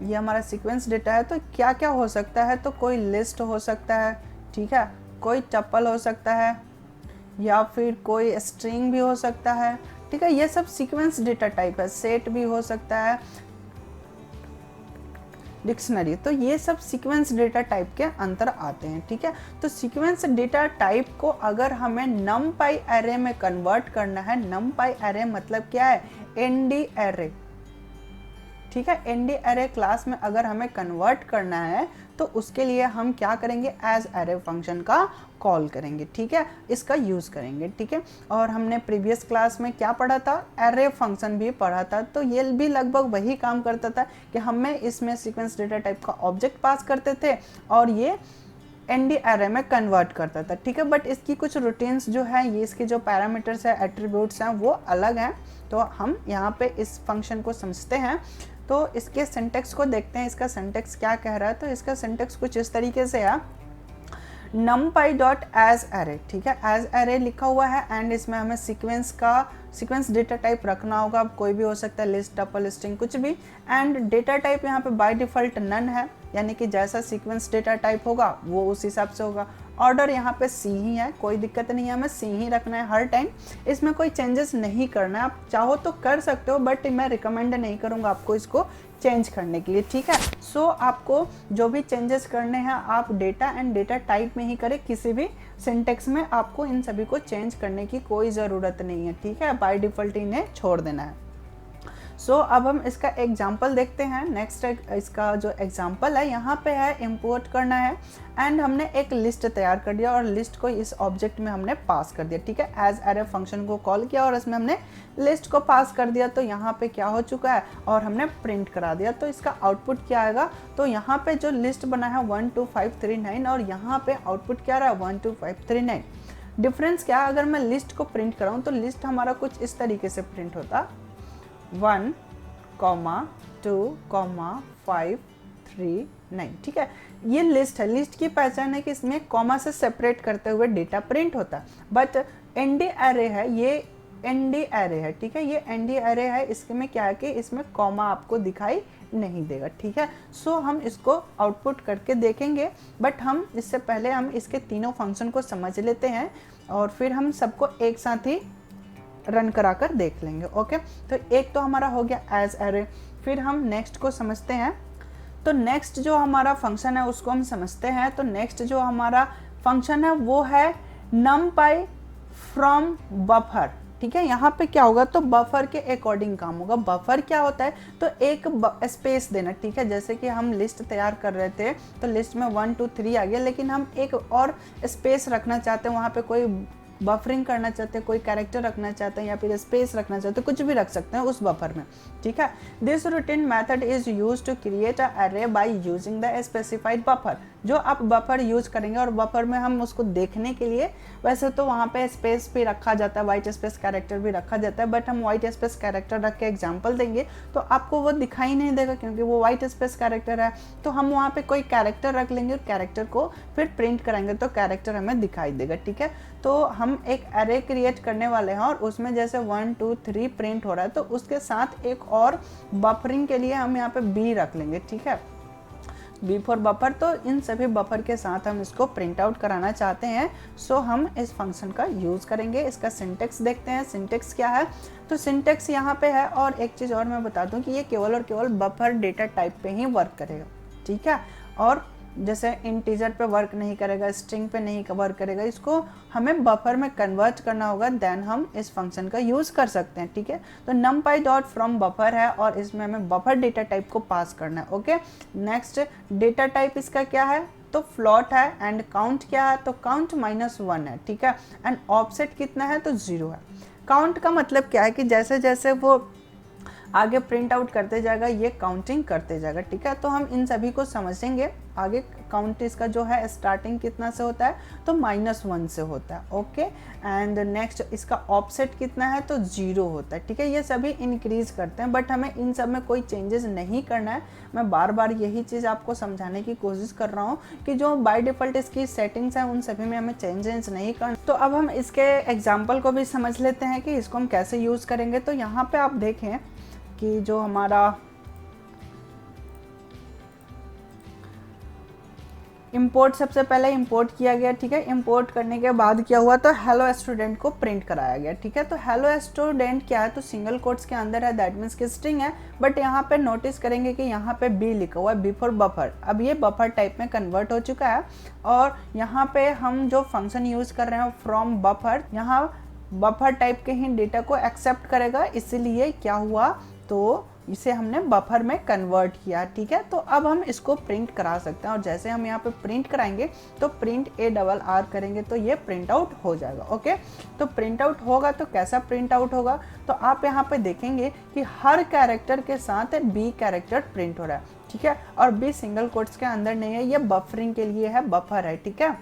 ये हमारा सीक्वेंस डेटा है, तो क्या क्या हो सकता है, तो कोई लिस्ट हो सकता है। ठीक है, कोई टपल हो सकता है, या फिर कोई स्ट्रिंग भी हो सकता है। ठीक है, ये सब सीक्वेंस डेटा टाइप है। सेट भी हो सकता है, डिक्शनरी, तो ये सब सीक्वेंस डेटा टाइप के अंतर आते हैं। ठीक है, तो सीक्वेंस डेटा टाइप को अगर हमें numpy array में कन्वर्ट करना है, numpy array मतलब क्या है, nd array। ठीक है, nd array क्लास में अगर हमें कन्वर्ट करना है तो उसके लिए हम क्या करेंगे, एज अरे फंक्शन का कॉल करेंगे। ठीक है, इसका यूज़ करेंगे। ठीक है, और हमने प्रीवियस क्लास में क्या पढ़ा था, अरे फंक्शन भी पढ़ा था, तो ये भी लगभग वही काम करता था कि हमें इसमें सीक्वेंस डेटा टाइप का ऑब्जेक्ट पास करते थे और ये nd array में कन्वर्ट करता था। ठीक है, बट इसकी कुछ रूटीन्स जो है, ये इसके जो पैरामीटर्स है, एट्रीब्यूट्स हैं, वो अलग हैं। तो हम यहाँ पे इस फंक्शन को समझते हैं, तो इसके सिंटेक्स को देखते हैं, इसका सिंटेक्स क्या कह रहा है। तो इसका सिंटेक्स कुछ इस तरीके से है, numpy डॉट एज अरे। ठीक है, एज अरे लिखा हुआ है एंड इसमें हमें सीक्वेंस डेटा टाइप रखना होगा, कोई भी हो सकता है, लिस्ट, टपल, स्ट्रिंग, कुछ भी। एंड डेटा टाइप यहाँ पे बाय डिफ़ॉल्ट नन है, यानी कि जैसा सीक्वेंस डेटा टाइप होगा वो उस हिसाब से होगा। ऑर्डर यहाँ पे सी ही है, कोई दिक्कत नहीं है, हमें सी ही रखना है हर टाइम, इसमें कोई चेंजेस नहीं करना है। आप चाहो तो कर सकते हो, बट मैं रिकमेंड नहीं करूँगा आपको इसको चेंज करने के लिए। ठीक है, सो आपको जो भी चेंजेस करने हैं आप डेटा एंड डेटा टाइप में ही करें, किसी भी सिंटेक्स में आपको इन सभी को चेंज करने की कोई ज़रूरत नहीं है। ठीक है, बाय डिफ़ॉल्ट इन्हें छोड़ देना है। सो अब हम इसका एग्जाम्पल देखते हैं। नेक्स्ट इसका जो एग्जाम्पल है, यहाँ पे है इंपोर्ट करना है एंड हमने एक लिस्ट तैयार कर दिया और लिस्ट को इस ऑब्जेक्ट में हमने पास कर दिया। ठीक है, एज अरे फंक्शन को कॉल किया और इसमें हमने लिस्ट को पास कर दिया। तो यहाँ पे क्या हो चुका है, और हमने प्रिंट करा दिया। तो इसका आउटपुट क्या आएगा, तो यहाँ पे जो लिस्ट बना है 12539 और यहाँ पे आउटपुट क्या रहा है 12539। डिफरेंस क्या है, अगर मैं लिस्ट को प्रिंट कराऊँ तो लिस्ट हमारा कुछ इस तरीके से प्रिंट होता, 1, 2, 5, 3, 9। ठीक है, ये लिस्ट है। लिस्ट की पहचान है कि इसमें कॉमा से सेपरेट करते हुए डेटा प्रिंट होता है। बट nd array है, ये nd array है। ठीक है, ये nd array है, इसमें क्या है कि इसमें कॉमा आपको दिखाई नहीं देगा। ठीक है, सो हम इसको आउटपुट करके देखेंगे, बट हम इससे पहले हम इसके तीनों फंक्शन को समझ लेते हैं और फिर हम सबको एक साथ ही रन कराकर देख लेंगे। ओके, तो एक तो हमारा हो गया एज अरे। फिर हम नेक्स्ट को समझते हैं। तो नेक्स्ट जो हमारा फंक्शन है उसको हम समझते हैं। तो नेक्स्ट जो हमारा फंक्शन है वो है numpy फ्रॉम बफर। ठीक है, यहाँ पे क्या होगा, तो बफर के अकॉर्डिंग काम होगा। बफर क्या होता है, तो एक स्पेस देना। ठीक है, जैसे कि हम लिस्ट तैयार कर रहे थे तो लिस्ट में 1, 2, 3 आ गया, लेकिन हम एक और स्पेस रखना चाहते हैं, वहाँ पे कोई बफरिंग करना चाहते हैं, कोई कैरेक्टर रखना चाहते हैं या फिर स्पेस रखना चाहते हैं, कुछ भी रख सकते हैं उस बफर में। ठीक है, this routine method is use to create a array by using the specified buffer. जो आप बफर यूज करेंगे और बफर में हम उसको देखने के लिए, वैसे तो वहाँ पे स्पेस भी रखा जाता है, वाइट स्पेस कैरेक्टर भी रखा जाता है, बट हम वाइट स्पेस कैरेक्टर रख के एग्जाम्पल देंगे तो आपको वो दिखाई नहीं देगा क्योंकि वो वाइट स्पेस कैरेक्टर है। तो हम वहाँ पे कोई कैरेक्टर रख लेंगे और कैरेक्टर को फिर प्रिंट कराएंगे तो कैरेक्टर हमें दिखाई देगा। ठीक है, तो हम एक एरे क्रिएट करने वाले हैं और उसमें जैसे 1 2 3 प्रिंट हो रहा है तो उसके साथ एक और बफरिंग के लिए हम यहाँ पे बी रख लेंगे, ठीक है, बी फॉर बफर। तो इन सभी बफर के साथ हम इसको प्रिंट आउट कराना चाहते हैं, सो हम इस फंक्शन का यूज़ करेंगे। इसका सिंटेक्स देखते हैं, सिंटेक्स क्या है। तो सिंटेक्स यहाँ पे है, और एक चीज़ और मैं बता दूँ कि ये केवल और केवल बफर डेटा टाइप पे ही वर्क करेगा, ठीक है, और जैसे इंटीजर पे वर्क नहीं करेगा, स्ट्रिंग पे नहीं वर्क करेगा, इसको हमें बफर में कन्वर्ट करना होगा, देन हम इस फंक्शन का यूज़ कर सकते हैं, ठीक है। तो numpy डॉट फ्रॉम बफर है और इसमें हमें बफर डेटा टाइप को पास करना है, ओके। नेक्स्ट डेटा टाइप इसका क्या है, तो फ्लॉट है, एंड काउंट क्या है, तो काउंट -1 है, ठीक है, एंड ऑफसेट कितना है, तो 0 है। काउंट का मतलब क्या है कि जैसे जैसे वो आगे प्रिंट आउट करते जाएगा ये काउंटिंग करते जाएगा, ठीक है। तो हम इन सभी को समझेंगे आगे। काउंट इसका जो है स्टार्टिंग कितना से होता है, तो -1 से होता है, ओके। एंड नेक्स्ट इसका ऑफसेट कितना है, तो 0 होता है, ठीक है। ये सभी इंक्रीज करते हैं, बट हमें इन सब में कोई चेंजेस नहीं करना है। मैं बार बार यही चीज़ आपको समझाने की कोशिश कर रहा हूँ कि जो बाय डिफ़ॉल्ट इसकी सेटिंग्स हैं उन सभी में हमें चेंजेस नहीं करना। तो अब हम इसके एग्जाम्पल को भी समझ लेते हैं कि इसको हम कैसे यूज़ करेंगे। तो यहाँ पर आप देखें कि जो हमारा इंपोर्ट सबसे पहले इंपोर्ट किया गया, ठीक है। इंपोर्ट करने के बाद क्या हुआ, तो हेलो स्टूडेंट को प्रिंट कराया गया, ठीक है। तो हेलो स्टूडेंट क्या है, तो सिंगल कोट्स के अंदर है, दैट मीन्स कि स्ट्रिंग है, बट यहाँ पे नोटिस करेंगे कि यहाँ पे बी लिखा हुआ है, बी फॉर बफर। अब ये बफर टाइप में कन्वर्ट हो चुका है, और यहाँ पे हम जो फंक्शन यूज़ कर रहे हैं फ्रॉम बफर, यहाँ बफर टाइप के ही डेटा को एक्सेप्ट करेगा, इसीलिए क्या हुआ, तो इसे हमने बफर में कन्वर्ट किया, ठीक है। तो अब हम इसको प्रिंट करा सकते हैं, और जैसे हम यहाँ पे प्रिंट कराएंगे तो प्रिंट ARR करेंगे तो ये प्रिंट आउट हो जाएगा, ओके। तो प्रिंट आउट होगा तो कैसा प्रिंट आउट होगा, तो आप यहाँ पे देखेंगे कि हर कैरेक्टर के साथ बी कैरेक्टर प्रिंट हो रहा है, ठीक है, और बी सिंगल कोट्स के अंदर नहीं है, ये बफरिंग के लिए है, बफर है, ठीक है।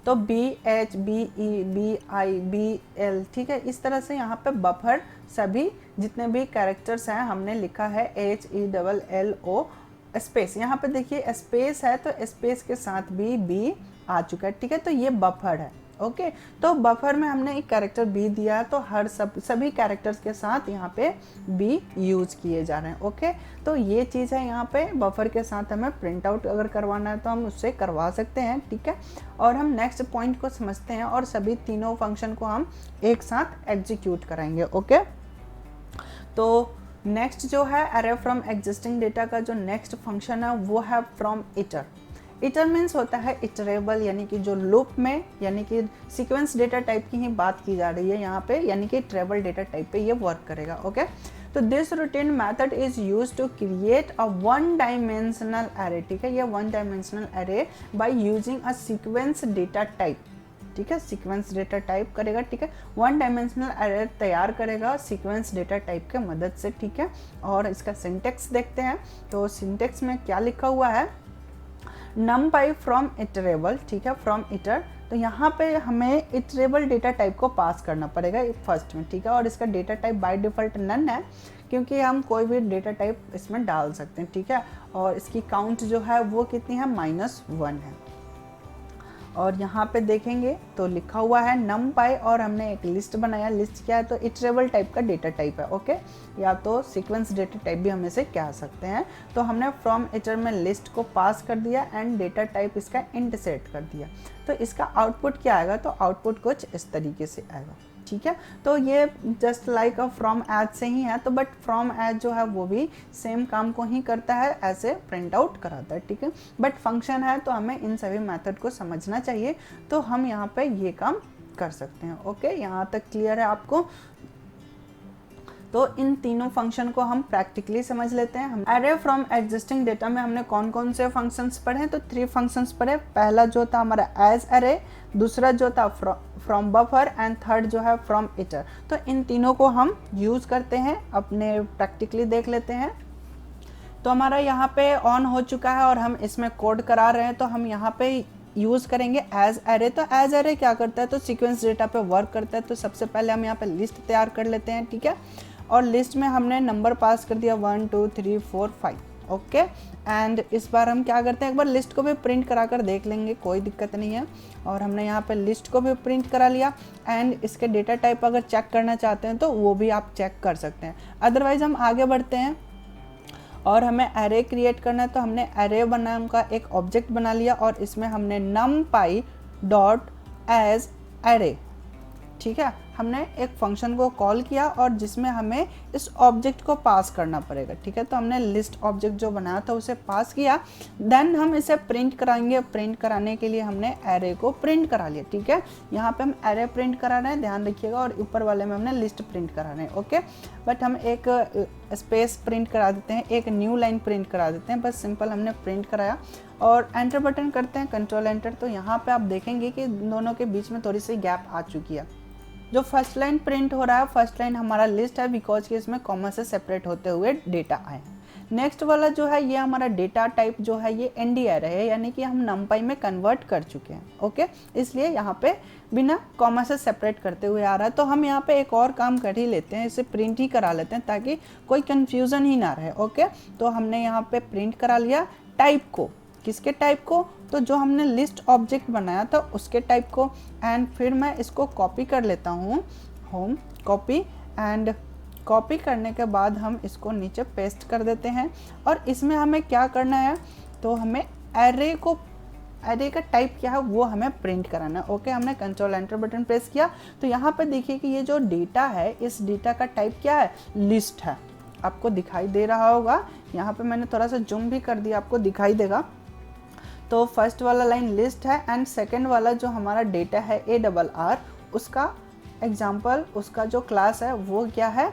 तो BH BE BI BL, ठीक है, इस तरह से यहाँ पे बफर सभी जितने भी कैरेक्टर्स हैं हमने लिखा है HELLO स्पेस, यहाँ पे देखिए स्पेस है तो स्पेस के साथ भी B आ चुका है, ठीक है। तो ये बफर है, ओके। तो बफर में हमने एक कैरेक्टर बी दिया है, तो हर सभी कैरेक्टर्स के साथ यहाँ पे बी यूज किए जा रहे हैं, ओके। तो ये चीज़ है, यहाँ पे बफर के साथ हमें प्रिंट आउट अगर करवाना है तो हम उससे करवा सकते हैं, ठीक है। और हम नेक्स्ट पॉइंट को समझते हैं और सभी तीनों फंक्शन को हम एक साथ एग्जीक्यूट कराएंगे, ओके। तो नेक्स्ट जो है अरे फ्रॉम एग्जिस्टिंग डेटा का जो नेक्स्ट फंक्शन है वो है फ्रॉम इटर। इटर मीन्स होता है इटरेबल, यानी कि जो लूप में, यानी कि सीक्वेंस डेटा टाइप की ही बात की जा रही है यहाँ पे, यानी कि ट्रेबल डेटा टाइप पे ये वर्क करेगा, ओके। तो this routine method is use to create a one dimensional array, ठीक है, ये one dimensional array by using a sequence data type, ठीक है, सीक्वेंस डेटा टाइप करेगा, ठीक है, वन डायमेंशनल एरे तैयार करेगा सीक्वेंस डेटा टाइप के मदद से, ठीक है। और इसका सिंटेक्स देखते हैं, तो सिंटेक्स में क्या लिखा हुआ है, numpy फ्रॉम इटरेबल, ठीक है, फ्रॉम इटर। तो यहाँ पे हमें इटरेबल डेटा टाइप को पास करना पड़ेगा फर्स्ट में, ठीक है, और इसका data type by default none है, क्योंकि हम कोई भी डेटा टाइप इसमें डाल सकते हैं, ठीक है। और इसकी काउंट जो है वो कितनी है, -1 है। और यहाँ पे देखेंगे तो लिखा हुआ है numpy, और हमने एक लिस्ट बनाया, लिस्ट क्या है, तो इटरेबल टाइप का डेटा टाइप है, ओके, या तो सीक्वेंस डेटा टाइप भी हम इसे कह सकते हैं। तो हमने फ्रॉम इटर में लिस्ट को पास कर दिया एंड डेटा टाइप इसका इंट सेट कर दिया। तो इसका आउटपुट क्या आएगा, तो आउटपुट कुछ इस तरीके से आएगा, ठीक है। तो ये just like a from as से ही है, तो बट फ्रॉम एज जो है वो भी सेम काम को ही करता है, ऐसे प्रिंट आउट कराता है, ठीक है। बट फंक्शन है तो हमें इन सभी मेथड को समझना चाहिए, तो हम यहाँ पे ये काम कर सकते हैं, ओके। यहाँ तक क्लियर है आपको। तो इन तीनों फंक्शन को हम प्रैक्टिकली समझ लेते हैं। हम अरे फ्रॉम एग्जिस्टिंग डेटा में हमने कौन कौन से फंक्शंस पढ़े, तो 3 फंक्शंस पढ़े। पहला जो था हमारा एज अरे, दूसरा जो था फ्रॉम बफर, एंड थर्ड जो है फ्रॉम इटर। तो इन तीनों को हम यूज़ करते हैं, अपने प्रैक्टिकली देख लेते हैं। तो हमारा यहाँ पे ऑन हो चुका है और हम इसमें कोड करा रहे हैं, तो हम यहाँ पे यूज़ करेंगे एज अरे। तो एज अरे क्या करता है, तो सीक्वेंस डेटा पे वर्क करता है। तो सबसे पहले हम यहाँ पे लिस्ट तैयार कर लेते हैं, ठीक है। और लिस्ट में हमने नंबर पास कर दिया 1 2 3 4 5, ओके। एंड इस बार हम क्या करते हैं, एक बार लिस्ट को भी प्रिंट करा कर देख लेंगे, कोई दिक्कत नहीं है। और हमने यहाँ पे लिस्ट को भी प्रिंट करा लिया। एंड इसके डेटा टाइप अगर चेक करना चाहते हैं तो वो भी आप चेक कर सकते हैं। अदरवाइज हम आगे बढ़ते हैं और हमें एरे क्रिएट करना है, तो हमने एरे नाम का एक ऑब्जेक्ट बना लिया और इसमें हमने numpy डॉट एज एरे, ठीक है, हमने एक फंक्शन को कॉल किया और जिसमें हमें इस ऑब्जेक्ट को पास करना पड़ेगा, ठीक है। तो हमने लिस्ट ऑब्जेक्ट जो बनाया था उसे पास किया, देन हम इसे प्रिंट कराएंगे। प्रिंट कराने के लिए हमने एरे को प्रिंट करा लिया, ठीक है। यहाँ पे हम एरे प्रिंट करा रहे हैं, ध्यान रखिएगा, और ऊपर वाले में हमने लिस्ट प्रिंट करा रहे हैं, ओके। बट हम एक स्पेस प्रिंट करा देते हैं, एक न्यू लाइन प्रिंट करा देते हैं, बस सिंपल हमने प्रिंट कराया और एंटर बटन करते हैं, कंट्रोल एंटर। तो यहाँ पे आप देखेंगे कि दोनों के बीच में थोड़ी सी गैप आ चुकी है। जो फर्स्ट लाइन प्रिंट हो रहा है, फर्स्ट लाइन हमारा लिस्ट है, बिकॉज कि इसमें कॉमा से सेपरेट होते हुए डेटा आए। नेक्स्ट वाला जो है ये हमारा डेटा टाइप जो है ये एनडी एरे है, यानी कि हम नंपाई में कन्वर्ट कर चुके हैं, ओके। इसलिए यहाँ पे बिना कॉमा से सेपरेट करते हुए आ रहा है। तो हम यहाँ पे एक और काम कर ही लेते हैं, इसे प्रिंट ही करा लेते हैं ताकि कोई कन्फ्यूज़न ही ना रहे, ओके। तो हमने यहाँ पे प्रिंट करा लिया टाइप को, किसके टाइप को, तो जो हमने लिस्ट ऑब्जेक्ट बनाया था उसके टाइप को। एंड फिर मैं इसको कॉपी कर लेता हूँ, होम कॉपी, एंड कॉपी करने के बाद हम इसको नीचे पेस्ट कर देते हैं। और इसमें हमें क्या करना है, तो हमें एरे का टाइप क्या है वो हमें प्रिंट कराना है, ओके। हमने कंट्रोल एंटर बटन प्रेस किया तो यहाँ पे देखिए कि ये जो डेटा है, इस डेटा का टाइप क्या है, लिस्ट है। आपको दिखाई दे रहा होगा, यहाँ पे मैंने थोड़ा सा जूम भी कर दिया, आपको दिखाई देगा। तो फर्स्ट वाला लाइन लिस्ट है एंड सेकंड वाला जो हमारा डेटा है ARR, उसका एग्जाम्पल, उसका जो क्लास है वो क्या है,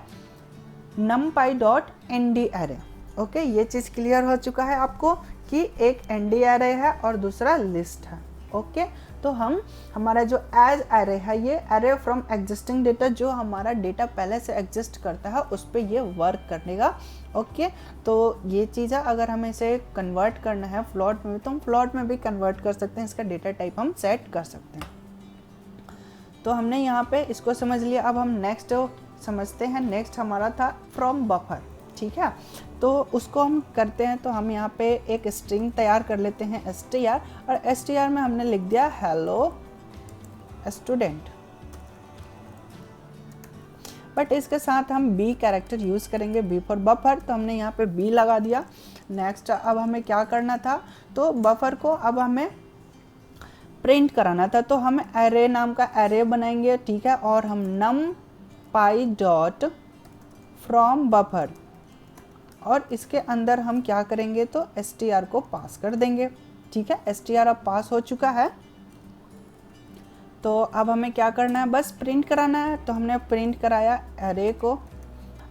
numpy dot ND array, okay. ये चीज़ क्लियर हो चुका है आपको कि एक एनडी एरे है और दूसरा लिस्ट है, ओके। तो हमारा जो एज एरे है ये एरे फ्रॉम एग्जिस्टिंग डेटा, जो हमारा डेटा पहले से एग्जिस्ट करता है उस पर ये वर्क करेगा, ओके। तो ये चीज़ है, अगर हमें इसे कन्वर्ट करना है फ्लोट में तो हम फ्लोट में भी कन्वर्ट कर सकते हैं, इसका डेटा टाइप हम सेट कर सकते हैं। तो हमने यहाँ पे इसको समझ लिया। अब हम नेक्स्ट समझते हैं। नेक्स्ट हमारा था फ्रॉम बफर, ठीक है। तो उसको हम करते हैं, तो हम यहाँ पे एक स्ट्रिंग तैयार कर लेते हैं str, और str में हमने लिख दिया हेलो स्टूडेंट। बट इसके साथ हम b कैरेक्टर यूज़ करेंगे, b फॉर बफर, तो हमने यहाँ पे b लगा दिया। नेक्स्ट अब हमें क्या करना था, तो बफर को अब हमें प्रिंट कराना था, तो हम एरे नाम का एरे बनाएंगे, ठीक है। और हम numpy डॉट फ्रॉम बफर, और इसके अंदर हम क्या करेंगे, तो str को पास कर देंगे, ठीक है। str अब पास हो चुका है। तो अब हमें क्या करना है, बस प्रिंट कराना है। तो हमने प्रिंट कराया एरे को।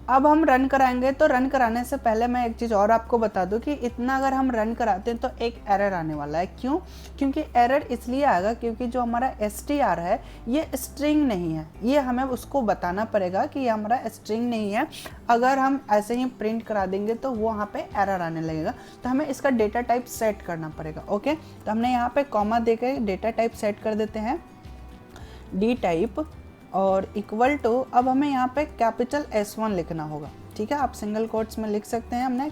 अब हम रन कराएंगे, तो रन कराने से पहले मैं एक चीज़ और आपको बता दूं कि इतना अगर हम रन कराते हैं तो एक एरर आने वाला है। क्यों? क्योंकि एरर इसलिए आएगा क्योंकि जो हमारा str है ये स्ट्रिंग नहीं है, ये हमें उसको बताना पड़ेगा कि ये हमारा स्ट्रिंग नहीं है। अगर हम ऐसे ही प्रिंट करा देंगे तो वो वहाँ पे एरर आने लगेगा, तो हमें इसका डेटा टाइप सेट करना पड़ेगा, ओके। तो हमने यहाँ पे कॉमा देके डेटा टाइप सेट कर देते हैं, डी टाइप, और इक्वल टू, अब हमें यहाँ पे कैपिटल S1 लिखना होगा, ठीक है। आप सिंगल कोट्स में लिख सकते हैं, हमने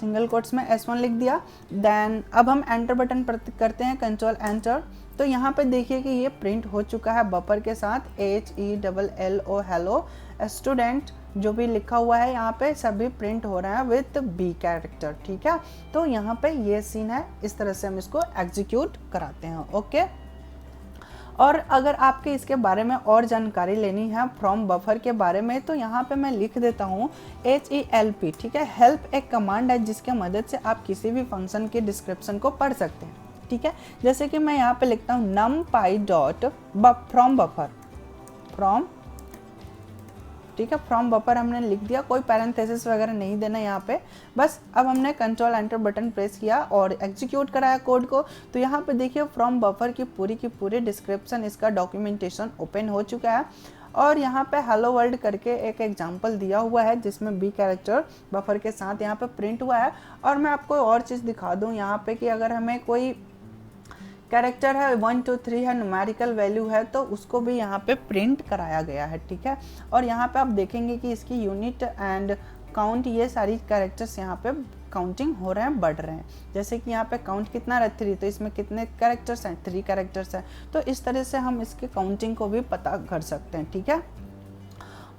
सिंगल कोट्स में S1 लिख दिया। देन अब हम एंटर बटन पर करते हैं, कंट्रोल एंटर। तो यहाँ पे देखिए कि ये प्रिंट हो चुका है बफर के साथ HELLO हेलो स्टूडेंट, जो भी लिखा हुआ है यहाँ पे सभी प्रिंट हो रहा है विथ B कैरेक्टर, ठीक है। तो यहाँ पे ये सीन है, इस तरह से हम इसको एग्जीक्यूट कराते हैं, ओके। और अगर आपके इसके बारे में और जानकारी लेनी है फ्रॉम बफर के बारे में, तो यहाँ पे मैं लिख देता हूँ HELP, ठीक है। हेल्प एक कमांड है जिसके मदद से आप किसी भी फंक्शन के डिस्क्रिप्शन को पढ़ सकते हैं, ठीक है। जैसे कि मैं यहाँ पे लिखता हूँ numpy dot from buffer, from, ठीक है। फ्रॉम बफर हमने लिख दिया, कोई पैरेंथेसिस वगैरह नहीं देना यहाँ पे, बस। अब हमने कंट्रोल एंटर बटन प्रेस किया और एग्जीक्यूट कराया कोड को। तो यहाँ पे देखिए फ्रॉम बफर की पूरी डिस्क्रिप्शन, इसका डॉक्यूमेंटेशन ओपन हो चुका है। और यहाँ पे हेलो वर्ल्ड करके एक एग्जांपल दिया हुआ है जिसमें B कैरेक्टर बफर के साथ यहाँ पे प्रिंट हुआ है। और मैं आपको और चीज़ दिखा दूँ यहाँ पे कि अगर हमें कोई कैरेक्टर है 1 2 3 है, न्यूमेरिकल वैल्यू है, तो उसको भी यहाँ पे प्रिंट कराया गया है, ठीक है। और यहाँ पे आप देखेंगे कि इसकी यूनिट एंड काउंट, ये सारी कैरेक्टर्स यहाँ पे काउंटिंग हो रहे हैं, बढ़ रहे हैं। जैसे कि यहाँ पे काउंट कितना है 3, तो इसमें कितने कैरेक्टर्स हैं, 3 कैरेक्टर्स हैं। तो इस तरह से हम इसके काउंटिंग को भी पता कर सकते हैं, ठीक है।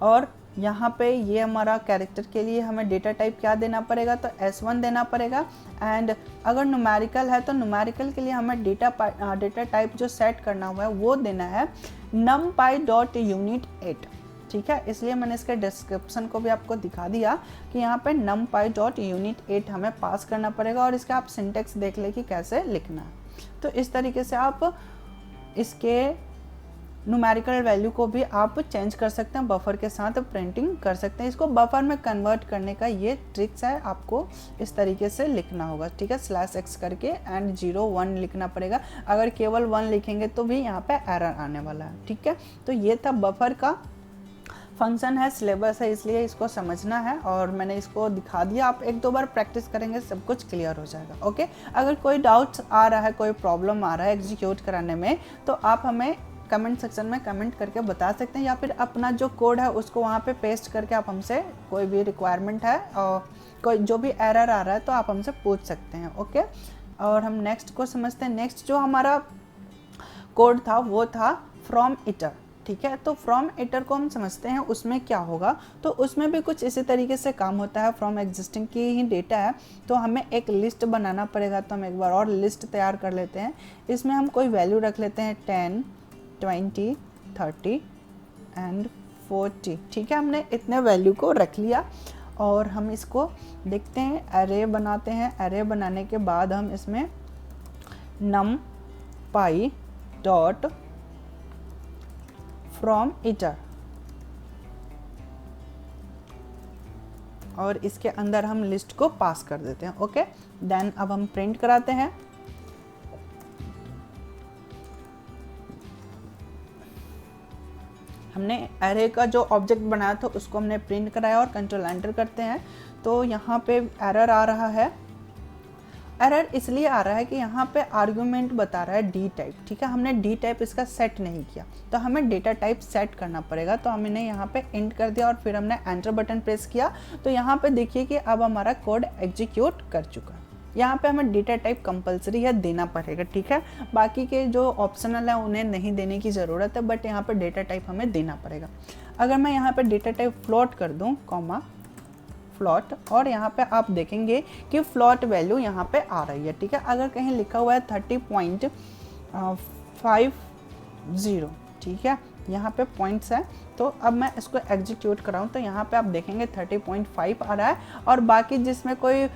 और यहाँ पे ये हमारा कैरेक्टर के लिए हमें डेटा टाइप क्या देना पड़ेगा, तो S1 देना पड़ेगा। एंड अगर न्यूमेरिकल है तो न्यूमेरिकल के लिए हमें डेटा टाइप जो सेट करना हुआ है वो देना है numpy.unit8, ठीक है। इसलिए मैंने इसके डिस्क्रिप्शन को भी आपको दिखा दिया कि यहाँ पे numpy.unit8 हमें पास करना पड़ेगा, और इसका आप सिंटेक्स देख ले कि कैसे लिखना है। तो इस तरीके से आप इसके न्यूमेरिकल वैल्यू को भी आप चेंज कर सकते हैं, बफर के साथ प्रिंटिंग कर सकते हैं। इसको बफर में कन्वर्ट करने का ये ट्रिक्स है, आपको इस तरीके से लिखना होगा, ठीक है। /x करके एंड 0 1 लिखना पड़ेगा। अगर केवल 1 लिखेंगे तो भी यहाँ पे एरर आने वाला है, ठीक है। तो ये था बफर का फंक्शन है, सिलेबस है, इसलिए इसको समझना है और मैंने इसको दिखा दिया। आप 1-2 बार प्रैक्टिस करेंगे सब कुछ क्लियर हो जाएगा, ओके। अगर कोई डाउट्स आ रहा है, कोई प्रॉब्लम आ रहा है एग्जीक्यूट कराने में, तो आप हमें कमेंट सेक्शन में कमेंट करके बता सकते हैं, या फिर अपना जो कोड है उसको वहाँ पे पेस्ट करके आप हमसे कोई भी रिक्वायरमेंट है और कोई जो भी एरर आ रहा है तो आप हमसे पूछ सकते हैं, ओके। और हम नेक्स्ट को समझते हैं। नेक्स्ट जो हमारा कोड था वो था फ्रॉम इटर, ठीक है। तो फ्रॉम इटर को हम समझते हैं, उसमें क्या होगा। तो उसमें भी कुछ इसी तरीके से काम होता है। फ्रॉम एग्जिस्टिंग की ही डेटा है, तो हमें एक लिस्ट बनाना पड़ेगा। तो हम एक बार और लिस्ट तैयार कर लेते हैं। इसमें हम कोई वैल्यू रख लेते हैं 10, 20, 30 एंड 40, ठीक है। हमने इतने वैल्यू को रख लिया और हम इसको देखते हैं, एरे बनाते हैं। एरे बनाने के बाद हम इसमें numpy डॉट फ्रॉम इटर, और इसके अंदर हम लिस्ट को पास कर देते हैं, ओके। देन अब हम प्रिंट कराते हैं। हमने एरे का जो ऑब्जेक्ट बनाया था उसको हमने प्रिंट कराया और कंट्रोल एंटर करते हैं। तो यहाँ पे एरर आ रहा है। एरर इसलिए आ रहा है कि यहाँ पे आर्गुमेंट बता रहा है डी टाइप, ठीक है। हमने डी टाइप इसका सेट नहीं किया, तो हमें डेटा टाइप सेट करना पड़ेगा। तो हमने यहाँ पे इंट कर दिया और फिर हमने एंटर बटन प्रेस किया। तो यहाँ पे देखिए कि अब हमारा कोड एग्जीक्यूट कर चुका है। यहाँ पे हमें डेटा टाइप कंपलसरी है, देना पड़ेगा, ठीक है। बाकी के जो ऑप्शनल है उन्हें नहीं देने की ज़रूरत है, बट यहाँ पे डेटा टाइप हमें देना पड़ेगा। अगर मैं यहाँ पे डेटा टाइप फ्लोट कर दूँ, कॉमा फ्लोट, और यहाँ पे आप देखेंगे कि फ्लोट वैल्यू यहाँ पे आ रही है, ठीक है। अगर कहीं लिखा हुआ है 30.50, ठीक है, यहाँ पे पॉइंट्स है। तो अब मैं इसको एग्जीक्यूट कराऊँ तो यहाँ पे आप देखेंगे 30.5 आ रहा है, और बाकी जिसमें कोई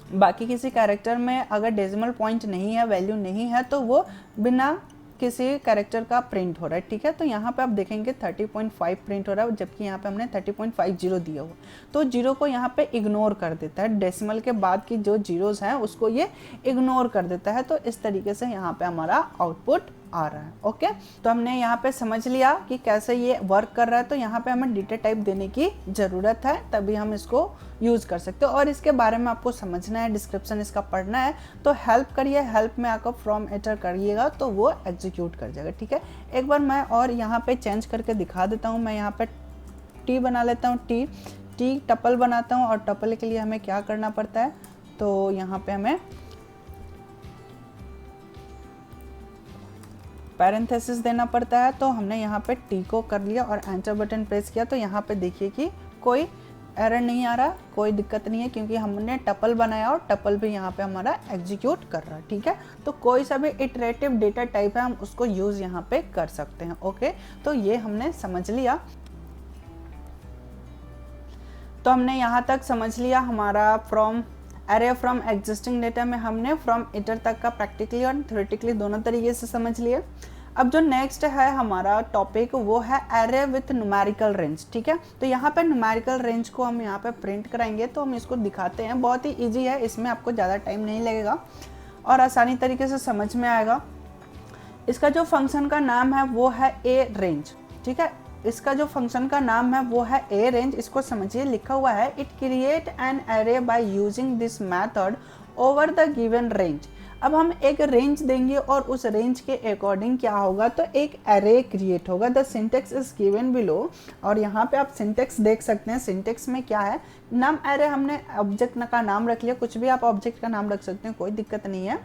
बाकी किसी कैरेक्टर में अगर डेसिमल पॉइंट नहीं है, वैल्यू नहीं है, तो वो बिना किसी कैरेक्टर का प्रिंट हो रहा है, ठीक है। तो यहाँ पे आप देखेंगे 30.5 प्रिंट हो रहा है, जबकि यहाँ पे हमने 30.50 दिया हुआ। तो जीरो को यहाँ पे इग्नोर कर देता है, डेसिमल के बाद की जो जीरोस हैं उसको ये इग्नोर कर देता है। तो इस तरीके से यहाँ पे हमारा आउटपुट आ रहा है, ओके। तो हमने यहाँ पे समझ लिया कि कैसे ये वर्क कर रहा है। तो यहाँ पे हमें डेटा टाइप देने की ज़रूरत है, तभी हम इसको यूज़ कर सकते हो। और इसके बारे में आपको समझना है, डिस्क्रिप्शन इसका पढ़ना है, तो हेल्प करिए, हेल्प में आकर फ्रॉम एटर करिएगा तो वो एग्जीक्यूट कर जाएगा, ठीक है। एक बार मैं और यहाँ पे चेंज करके दिखा देता हूँ। मैं यहाँ पे टी बना लेता हूँ, टी टपल बनाता हूँ, और टपल के लिए हमें क्या करना पड़ता है, तो यहाँ पे हमें पैरेंथेसिस देना पड़ता है। तो हमने यहाँ पे टी को कर लिया और एंटर बटन प्रेस किया। तो यहाँ पे देखिए कि कोई एरर नहीं आ रहा, कोई दिक्कत नहीं है, क्योंकि हमने टपल बनाया और टपल भी यहाँ पे हमारा एग्जीक्यूट कर रहा है, ठीक है। तो कोई सा भी इटरेटिव डेटा टाइप है हम उसको यूज़ यहाँ पे कर सकते हैं, ओके। तो ये हमने समझ लिया। तो हमने यहाँ तक समझ लिया हमारा from array from existing data में हमने फ्रॉम इटर तक का प्रैक्टिकली और थ्योरेटिकली दोनों तरीके से समझ लिए। अब जो नेक्स्ट है हमारा टॉपिक वो है एरे विथ न्यूमेरिकल रेंज, ठीक है। तो यहाँ पे न्यूमेरिकल रेंज को हम यहाँ पे प्रिंट कराएंगे। तो हम इसको दिखाते हैं, बहुत ही ईजी है, इसमें आपको ज़्यादा टाइम नहीं लगेगा और आसानी तरीके से समझ में आएगा। इसका जो फंक्शन का नाम है वो है ए रेंज, ठीक है। इसका जो फंक्शन का नाम है वो है ए रेंज। इसको समझिए, लिखा हुआ है it create an array by using this method over the given range. अब हम एक रेंज देंगे और उस रेंज के अकॉर्डिंग क्या होगा, तो एक एरे क्रिएट होगा। The syntax is given below, और यहाँ पे आप सिंटेक्स देख सकते हैं। सिंटेक्स में क्या है, नम एरे हमने ऑब्जेक्ट का नाम रख लिया, कुछ भी आप ऑब्जेक्ट का नाम रख सकते हैं, कोई दिक्कत नहीं है।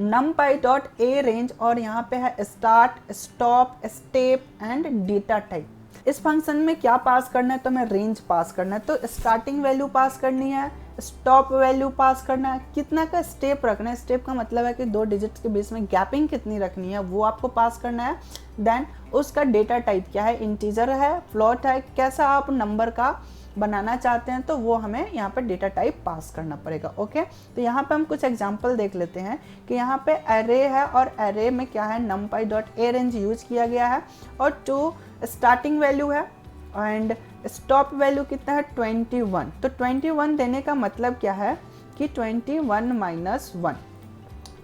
numpy डॉट ए रेंज, और यहाँ पे है start, stop, step and data type. इस फंक्शन में क्या पास करना है, तो हमें रेंज पास करना है, तो स्टार्टिंग वैल्यू पास करनी है, स्टॉप वैल्यू पास करना है, कितना का स्टेप रखना है, स्टेप का मतलब है कि 2 डिजिट्स के बीच में गैपिंग कितनी रखनी है वो आपको पास करना है। देन उसका डेटा टाइप क्या है, इंटीजर है, फ्लोट है, कैसा आप नंबर का बनाना चाहते हैं तो वो हमें यहाँ पे डेटा टाइप पास करना पड़ेगा। ओके, तो यहाँ पे हम कुछ एग्जांपल देख लेते हैं कि यहाँ पे एरे है और एरे में क्या है, numpy dot A range use किया गया है, और 2 स्टार्टिंग वैल्यू है एंड स्टॉप वैल्यू कितना है 21। तो 21 देने का मतलब क्या है कि 21 माइनस 1।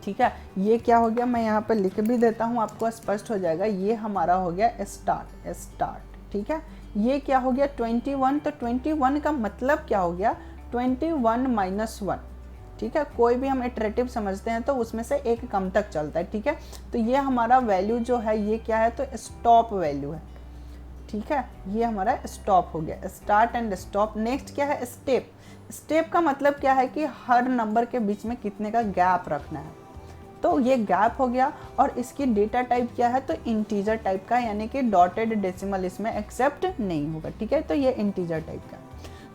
ठीक है, ये क्या हो गया, मैं यहाँ पे लिख भी देता हूँ, आपको स्पष्ट हो जाएगा। ये हमारा हो गया स्टार्ट। ठीक है, ये क्या हो गया 21, तो 21 का मतलब क्या हो गया 21 माइनस 1। ठीक है, कोई भी हम इटरेटिव समझते हैं तो उसमें से एक कम तक चलता है। ठीक है, तो ये हमारा वैल्यू जो है ये क्या है, तो स्टॉप वैल्यू है। ठीक है, ये हमारा स्टॉप हो गया, स्टार्ट एंड स्टॉप। नेक्स्ट क्या है, स्टेप। स्टेप का मतलब क्या है कि हर नंबर के बीच में कितने का गैप रखना है, तो ये गैप हो गया। और इसकी डेटा टाइप क्या है, तो इंटीजर टाइप का, यानी कि डॉटेड डेसिमल इसमें एक्सेप्ट नहीं होगा। ठीक है, तो ये इंटीजर टाइप का।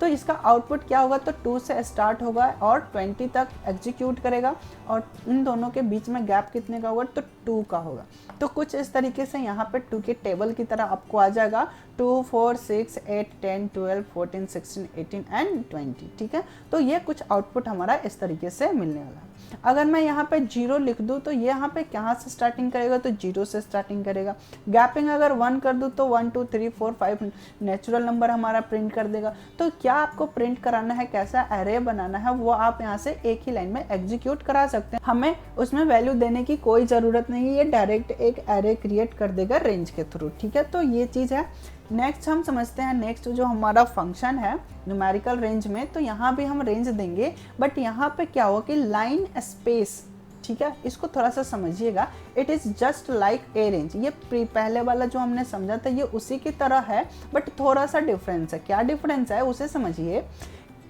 तो इसका आउटपुट क्या होगा, तो 2 से स्टार्ट होगा और 20 तक एग्जीक्यूट करेगा, और इन दोनों के बीच में गैप कितने का होगा, तो 2 का होगा। तो कुछ इस तरीके से यहाँ पे 2 के टेबल की तरह आपको आ जाएगा 2, 4, 6, 8, 10, 12, 14, 16, 18 एंड 20। ठीक है, तो ये कुछ आउटपुट हमारा इस तरीके से मिलने वाला है। अगर मैं यहाँ पे 0 लिख दूँ तो ये यहाँ पे कहाँ से स्टार्टिंग करेगा, तो 0 से स्टार्टिंग करेगा। गैपिंग अगर 1 कर दूँ तो 1, 2, 3, 4, 5 नेचुरल नंबर हमारा प्रिंट कर देगा। तो क्या आपको प्रिंट कराना है, कैसा एरे बनाना है, वो आप यहाँ से एक ही लाइन में एग्जीक्यूट करा सकते हैं। हमें उसमें वैल्यू देने की कोई ज़रूरत नहीं है, ये डायरेक्ट एक एरे क्रिएट कर देगा रेंज के थ्रू। ठीक है, तो ये चीज़ है। नेक्स्ट हम समझते हैं, नेक्स्ट जो हमारा फंक्शन है न्यूमेरिकल रेंज में, तो यहाँ भी हम रेंज देंगे, बट यहाँ पे क्या होगा कि लाइन स्पेस। ठीक है, इसको थोड़ा सा समझिएगा। It is just like a range. ये पहले वाला जो हमने समझा था ये उसी की तरह है, बट थोड़ा सा डिफरेंस है। क्या डिफरेंस है उसे समझिए।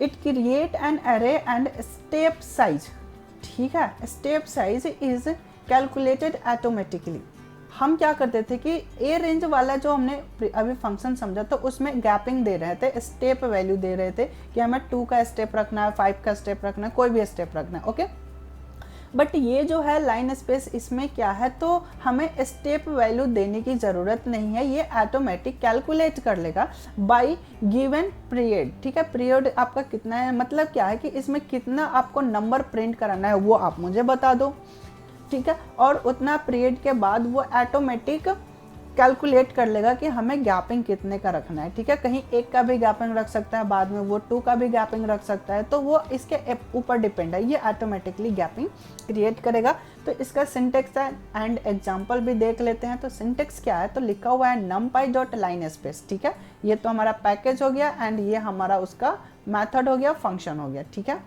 It create an array and step size. ठीक है, step size is calculated automatically. हम क्या करते थे कि ए रेंज वाला जो हमने अभी फंक्शन समझा तो उसमें गैपिंग दे रहे थे, स्टेप वैल्यू दे रहे थे कि हमें 2 का स्टेप रखना है, 5 का स्टेप रखना है, कोई भी स्टेप रखना है। ओके, बट ये जो है लाइन स्पेस, इसमें क्या है, तो हमें स्टेप वैल्यू देने की ज़रूरत नहीं है, ये ऑटोमेटिक कैलकुलेट कर लेगा बाय गिवन पीरियड। ठीक है, पीरियड आपका कितना है, मतलब क्या है कि इसमें कितना आपको नंबर प्रिंट कराना है वो आप मुझे बता दो। ठीक है, और उतना पीरियड के बाद वो ऑटोमेटिक कैलकुलेट कर लेगा कि हमें गैपिंग कितने का रखना है। ठीक है, कहीं 1 का भी गैपिंग रख सकता है, बाद में वो 2 का भी गैपिंग रख सकता है, तो वो इसके ऊपर डिपेंड है, ये ऑटोमेटिकली गैपिंग क्रिएट करेगा। तो इसका सिंटेक्स है एंड एग्जांपल भी देख लेते हैं। तो सिंटेक्स क्या है, तो लिखा हुआ है numpy डॉट लाइन स्पेस। ठीक है, ये तो हमारा पैकेज हो गया एंड ये हमारा उसका मैथड हो गया, फंक्शन हो गया। ठीक है,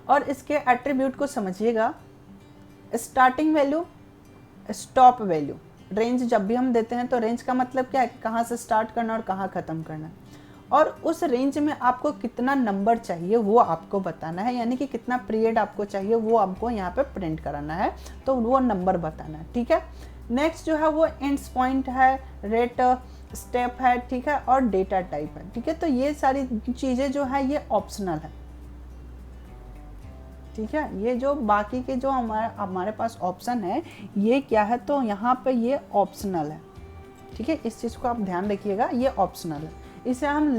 और इसके एट्रीब्यूट को समझिएगा। Starting value, stop value. Range जब भी हम देते हैं तो रेंज का मतलब क्या है कि कहाँ से स्टार्ट करना और कहाँ ख़त्म करना है, और उस रेंज में आपको कितना नंबर चाहिए वो आपको बताना है, यानी कि कितना पीरियड आपको चाहिए वो आपको यहाँ पे प्रिंट कराना है, तो वो नंबर बताना है। ठीक है, नेक्स्ट जो है वो एंड्स पॉइंट है, रेट स्टेप है। ठीक है, और डेटा टाइप है। ठीक है, तो ये सारी चीज़ें जो है ये ऑप्शनल है। ठीक है, ये जो बाकी के जो हमारे पास ऑप्शन है ये क्या है, तो यहाँ पे ये ऑप्शनल है। ठीक है, इस चीज़ को आप ध्यान रखिएगा, ये ऑप्शनल है। इसे हम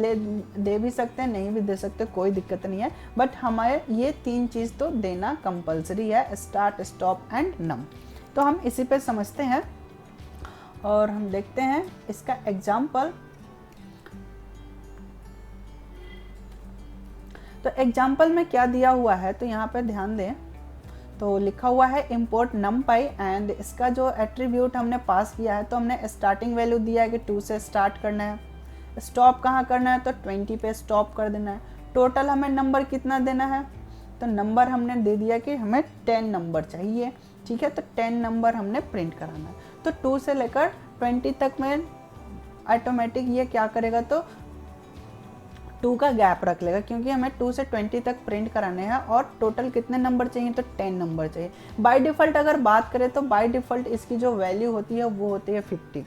दे भी सकते हैं, नहीं भी दे सकते, कोई दिक्कत नहीं है, बट हमारे ये 3 चीज़ तो देना कंपलसरी है, स्टार्ट, स्टॉप एंड नम। तो हम इसी पे समझते हैं और हम देखते हैं इसका एग्जाम्पल। तो एग्जाम्पल में क्या दिया हुआ है, तो यहाँ पे ध्यान दें, तो लिखा हुआ है import numpy एंड इसका जो एट्रीब्यूट हमने पास किया है, तो हमने स्टार्टिंग वैल्यू दिया है कि 2 से स्टार्ट करना है, स्टॉप कहाँ करना है, तो 20 पे स्टॉप कर देना है, टोटल हमें नंबर कितना देना है, तो नंबर हमने दे दिया कि हमें 10 नंबर चाहिए, ठीक है। तो 10 नंबर हमने प्रिंट कराना है। तो 2 से लेकर 20 तक में ऑटोमेटिक ये क्या करेगा, तो 2 का गैप रख लेगा, क्योंकि हमें 2 से 20 तक प्रिंट कराने हैं और टोटल कितने नंबर चाहिए, तो 10 नंबर चाहिए। बाय डिफ़ॉल्ट अगर बात करें तो बाय डिफ़ॉल्ट इसकी जो वैल्यू होती है वो होती है 50,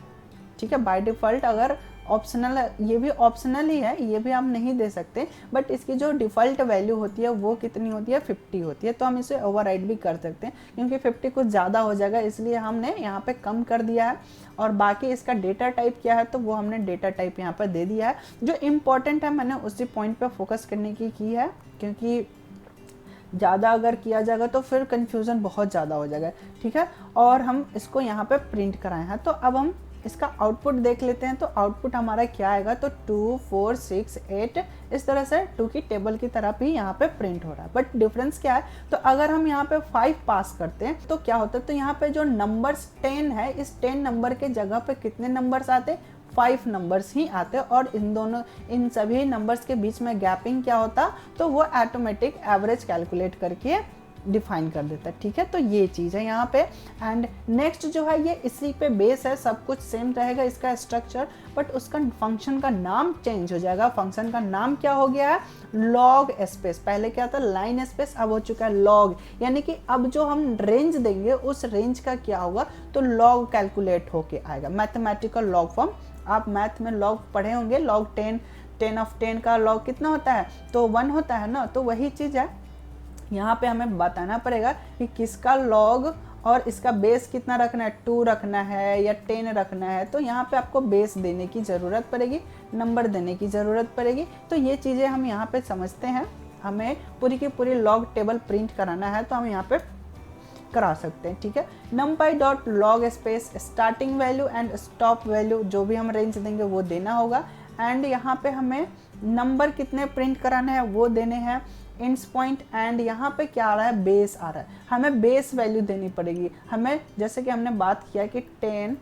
ठीक है। बाय डिफ़ॉल्ट अगर ऑप्शनल, ये भी ऑप्शनल ही है, ये भी आप नहीं दे सकते, बट इसकी जो डिफ़ॉल्ट वैल्यू होती है वो कितनी होती है, 50 होती है। तो हम इसे ओवरराइड भी कर सकते हैं, क्योंकि 50 कुछ ज़्यादा हो जाएगा, इसलिए हमने यहाँ पे कम कर दिया है। और बाकी इसका डेटा टाइप क्या है, तो वो हमने डेटा टाइप यहाँ पर दे दिया है। जो इम्पोर्टेंट है मैंने उसी पॉइंट पर फोकस करने की है, क्योंकि ज़्यादा अगर किया जाएगा तो फिर कन्फ्यूज़न बहुत ज़्यादा हो जाएगा, ठीक है। और हम इसको यहाँ पे प्रिंट कराए हैं। तो अब हम इसका आउटपुट देख लेते हैं। तो आउटपुट हमारा क्या आएगा, तो 2 4 6 8 इस तरह से 2 की टेबल की तरह भी यहाँ पे प्रिंट हो रहा है। बट डिफरेंस क्या है, तो अगर हम यहाँ पे 5 पास करते हैं तो क्या होता है, तो यहाँ पे जो नंबर्स 10 है, इस 10 नंबर के जगह पे कितने नंबर्स आते, 5 नंबर्स ही आते। और इन सभी नंबर्स के बीच में गैपिंग क्या होता, तो वो ऑटोमेटिक एवरेज कैलकुलेट करके डिफाइन कर देता है, ठीक है। तो ये चीज़ है यहाँ पे। एंड नेक्स्ट जो है ये इसी पे बेस है, सब कुछ सेम रहेगा इसका स्ट्रक्चर, बट उसका फंक्शन का नाम चेंज हो जाएगा। फंक्शन का नाम क्या हो गया है, लॉग स्पेस। पहले क्या था, लाइन स्पेस, अब हो चुका है लॉग। यानी कि अब जो हम रेंज देंगे उस रेंज का क्या होगा, तो लॉग कैलकुलेट होके आएगा, मैथमेटिकल लॉग फॉर्म। आप मैथ में लॉग पढ़े होंगे, लॉग 10 ऑफ 10 का लॉग कितना होता है, तो 1 होता है ना। तो वही चीज़ है, यहाँ पे हमें बताना पड़ेगा कि किसका लॉग और इसका बेस कितना रखना है, 2 रखना है या 10 रखना है। तो यहाँ पे आपको बेस देने की ज़रूरत पड़ेगी, नंबर देने की ज़रूरत पड़ेगी। तो ये चीज़ें हम यहाँ पे समझते हैं। हमें पूरी की पूरी लॉग टेबल प्रिंट कराना है तो हम यहाँ पे करा सकते हैं, ठीक है। numpy dot log space starting value and stop value, जो भी हम रेंज देंगे वो देना होगा। एंड यहाँ पे हमें नंबर कितने प्रिंट कराने हैं वो देने हैं, इंड्स पॉइंट। एंड यहाँ पे क्या आ रहा है, बेस आ रहा है, हमें बेस वैल्यू देनी पड़ेगी। हमें जैसे कि हमने बात किया कि 10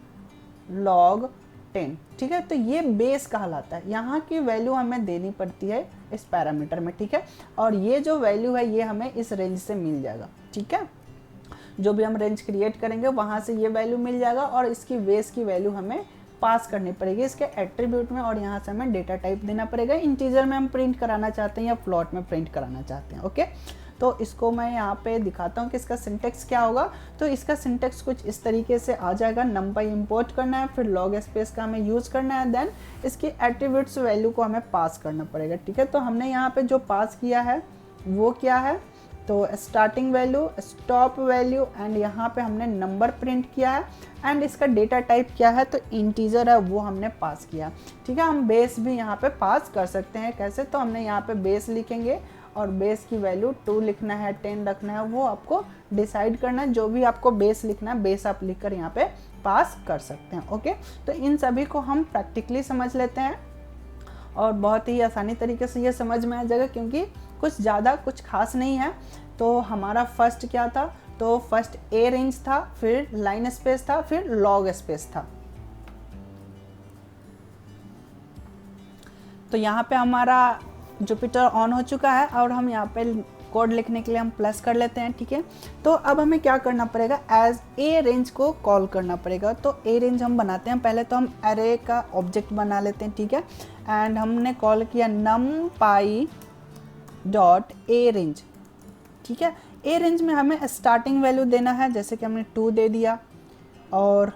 log 10, ठीक है। तो ये बेस कहलाता है, यहाँ की वैल्यू हमें देनी पड़ती है इस पैरामीटर में, ठीक है। और ये जो वैल्यू है ये हमें इस रेंज से मिल जाएगा, ठीक है। जो भी हम रेंज क्रिएट करेंगे वहाँ से ये वैल्यू मिल जाएगा, और इसकी बेस की वैल्यू हमें पास करनी पड़ेगी इसके एट्रीब्यूट में, और यहाँ से हमें डेटा टाइप देना पड़ेगा। इंटीजर में हम प्रिंट कराना चाहते हैं या फ्लोट में प्रिंट कराना चाहते हैं, ओके। तो इसको मैं यहाँ पे दिखाता हूँ कि इसका सिंटेक्स क्या होगा। तो इसका सिंटेक्स कुछ इस तरीके से आ जाएगा, numpy इंपोर्ट करना है, फिर लॉग स्पेस का हमें यूज़ करना है, देन इसकी एट्रीब्यूट्स वैल्यू को हमें पास करना पड़ेगा, ठीक है। तो हमने यहाँ पे जो पास किया है वो क्या है, तो starting value, stop value, and यहाँ पे हमने नंबर प्रिंट किया है। एंड इसका डेटा टाइप क्या है, तो इंटीजर है, वो हमने पास किया, ठीक है। हम बेस भी यहाँ पे पास कर सकते हैं, कैसे, तो हमने यहाँ पे बेस लिखेंगे और बेस की वैल्यू 2 लिखना है, 10 रखना है, वो आपको डिसाइड करना है। जो भी आपको बेस लिखना है, बेस आप लिख कर यहाँ पे पास कर सकते हैं, ओके। तो इन सभी को हम प्रैक्टिकली समझ लेते हैं और बहुत ही आसानी तरीके से ये समझ में आ जाएगा, क्योंकि कुछ ज़्यादा कुछ खास नहीं है। तो हमारा फर्स्ट क्या था, तो फर्स्ट ए रेंज था, फिर लाइन स्पेस था, फिर लॉग स्पेस था। तो यहाँ पे हमारा जुपिटर ऑन हो चुका है और हम यहाँ पे कोड लिखने के लिए हम प्लस कर लेते हैं, ठीक है। तो अब हमें क्या करना पड़ेगा, एज ए रेंज को कॉल करना पड़ेगा। तो ए रेंज हम बनाते हैं, पहले तो हम एरे का ऑब्जेक्ट बना लेते हैं, ठीक है। एंड हमने कॉल किया numpy डॉट ए रेंज, ठीक है। ए रेंज में हमें स्टार्टिंग वैल्यू देना है, जैसे कि हमने 2 दे दिया, और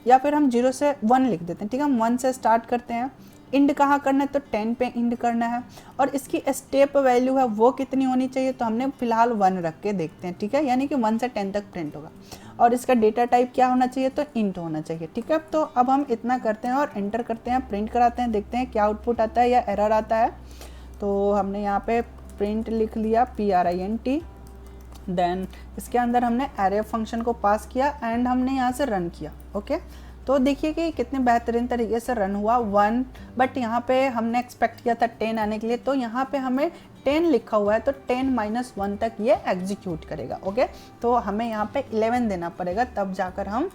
या फिर हम 0 से 1 लिख देते हैं, ठीक है। हम 1 से स्टार्ट करते हैं। इंड कहाँ करना है, तो 10 पे इंड करना है, और इसकी स्टेप वैल्यू है वो कितनी होनी चाहिए, तो हमने फिलहाल 1 रख के देखते हैं, ठीक है। यानी कि 1 से 10 तक प्रिंट होगा। और इसका डेटा टाइप क्या होना चाहिए, तो इंट होना चाहिए, ठीक है। तो अब हम इतना करते हैं और एंटर करते हैं, प्रिंट कराते हैं, देखते हैं क्या आउटपुट आता है या एरर आता है। तो हमने यहाँ पे प्रिंट लिख लिया, print, देन इसके अंदर हमने एरे फंक्शन को पास किया एंड हमने यहाँ से रन किया, ओके। तो देखिए कि कितने बेहतरीन तरीके से रन हुआ 1, बट यहाँ पे हमने एक्सपेक्ट किया था 10 आने के लिए, तो यहाँ पे हमें 10 लिखा हुआ है, तो 10 - 1 तक ये एग्जीक्यूट करेगा, ओके। तो हमें यहाँ पे 11 देना पड़ेगा, तब जाकर हम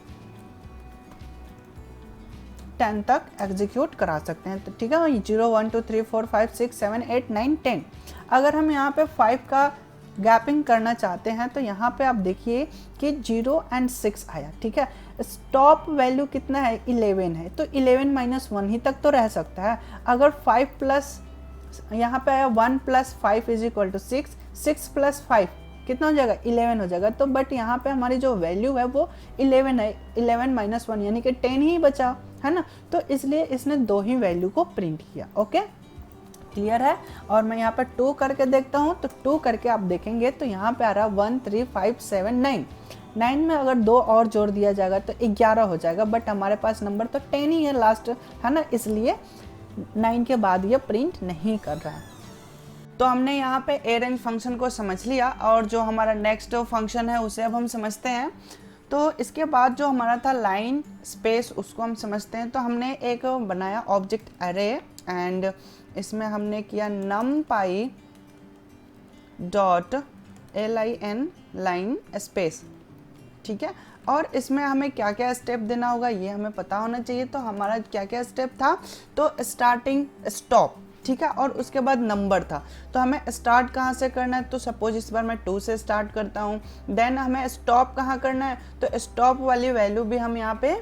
10 तक एग्जीक्यूट करा सकते हैं। तो ठीक है, 0 1 2 3 4 5 6 7 8 9 10। अगर हम यहाँ पे 5 का गैपिंग करना चाहते हैं तो यहाँ पे आप देखिए कि 0 और 6 आया, ठीक है। स्टॉप वैल्यू कितना है, 11 है, तो 11 - 1 ही तक तो रह सकता है। अगर 5 प्लस यहाँ पे आया 1 + 5 = 6, 6 + 5 कितना हो जाएगा, 11 हो जाएगा। तो बट यहाँ पे हमारी जो वैल्यू है वो 11 है, 11 - 1 यानी कि 10 ही बचा, है ना। तो इसलिए इसने 2 ही वैल्यू को प्रिंट किया। ओके, क्लियर है। और मैं यहाँ पर 2 करके देखता हूँ, तो 2 करके आप देखेंगे तो यहाँ पे आ रहा 1 3 5 7 9। 9 में अगर 2 और जोड़ दिया जाएगा तो 11 हो जाएगा, बट हमारे पास नंबर तो 10 ही है लास्ट, है ना, इसलिए 9 के बाद ये प्रिंट नहीं कर रहा है। तो हमने यहाँ पे अरेंज फंक्शन को समझ लिया, और जो हमारा नेक्स्ट फंक्शन है उसे अब हम समझते हैं। तो इसके बाद जो हमारा था लाइन स्पेस, उसको हम समझते हैं। तो हमने एक बनाया ऑब्जेक्ट अरे, एंड इसमें हमने किया numpy dot lin line space, ठीक है। और इसमें हमें क्या क्या स्टेप देना होगा ये हमें पता होना चाहिए। तो हमारा क्या क्या स्टेप था, तो स्टार्टिंग स्टॉप, ठीक है, और उसके बाद नंबर था। तो हमें स्टार्ट कहाँ से करना है, तो सपोज इस बार मैं 2 से स्टार्ट करता हूँ। देन हमें स्टॉप कहाँ करना है, तो स्टॉप वाली वैल्यू भी हम यहाँ पे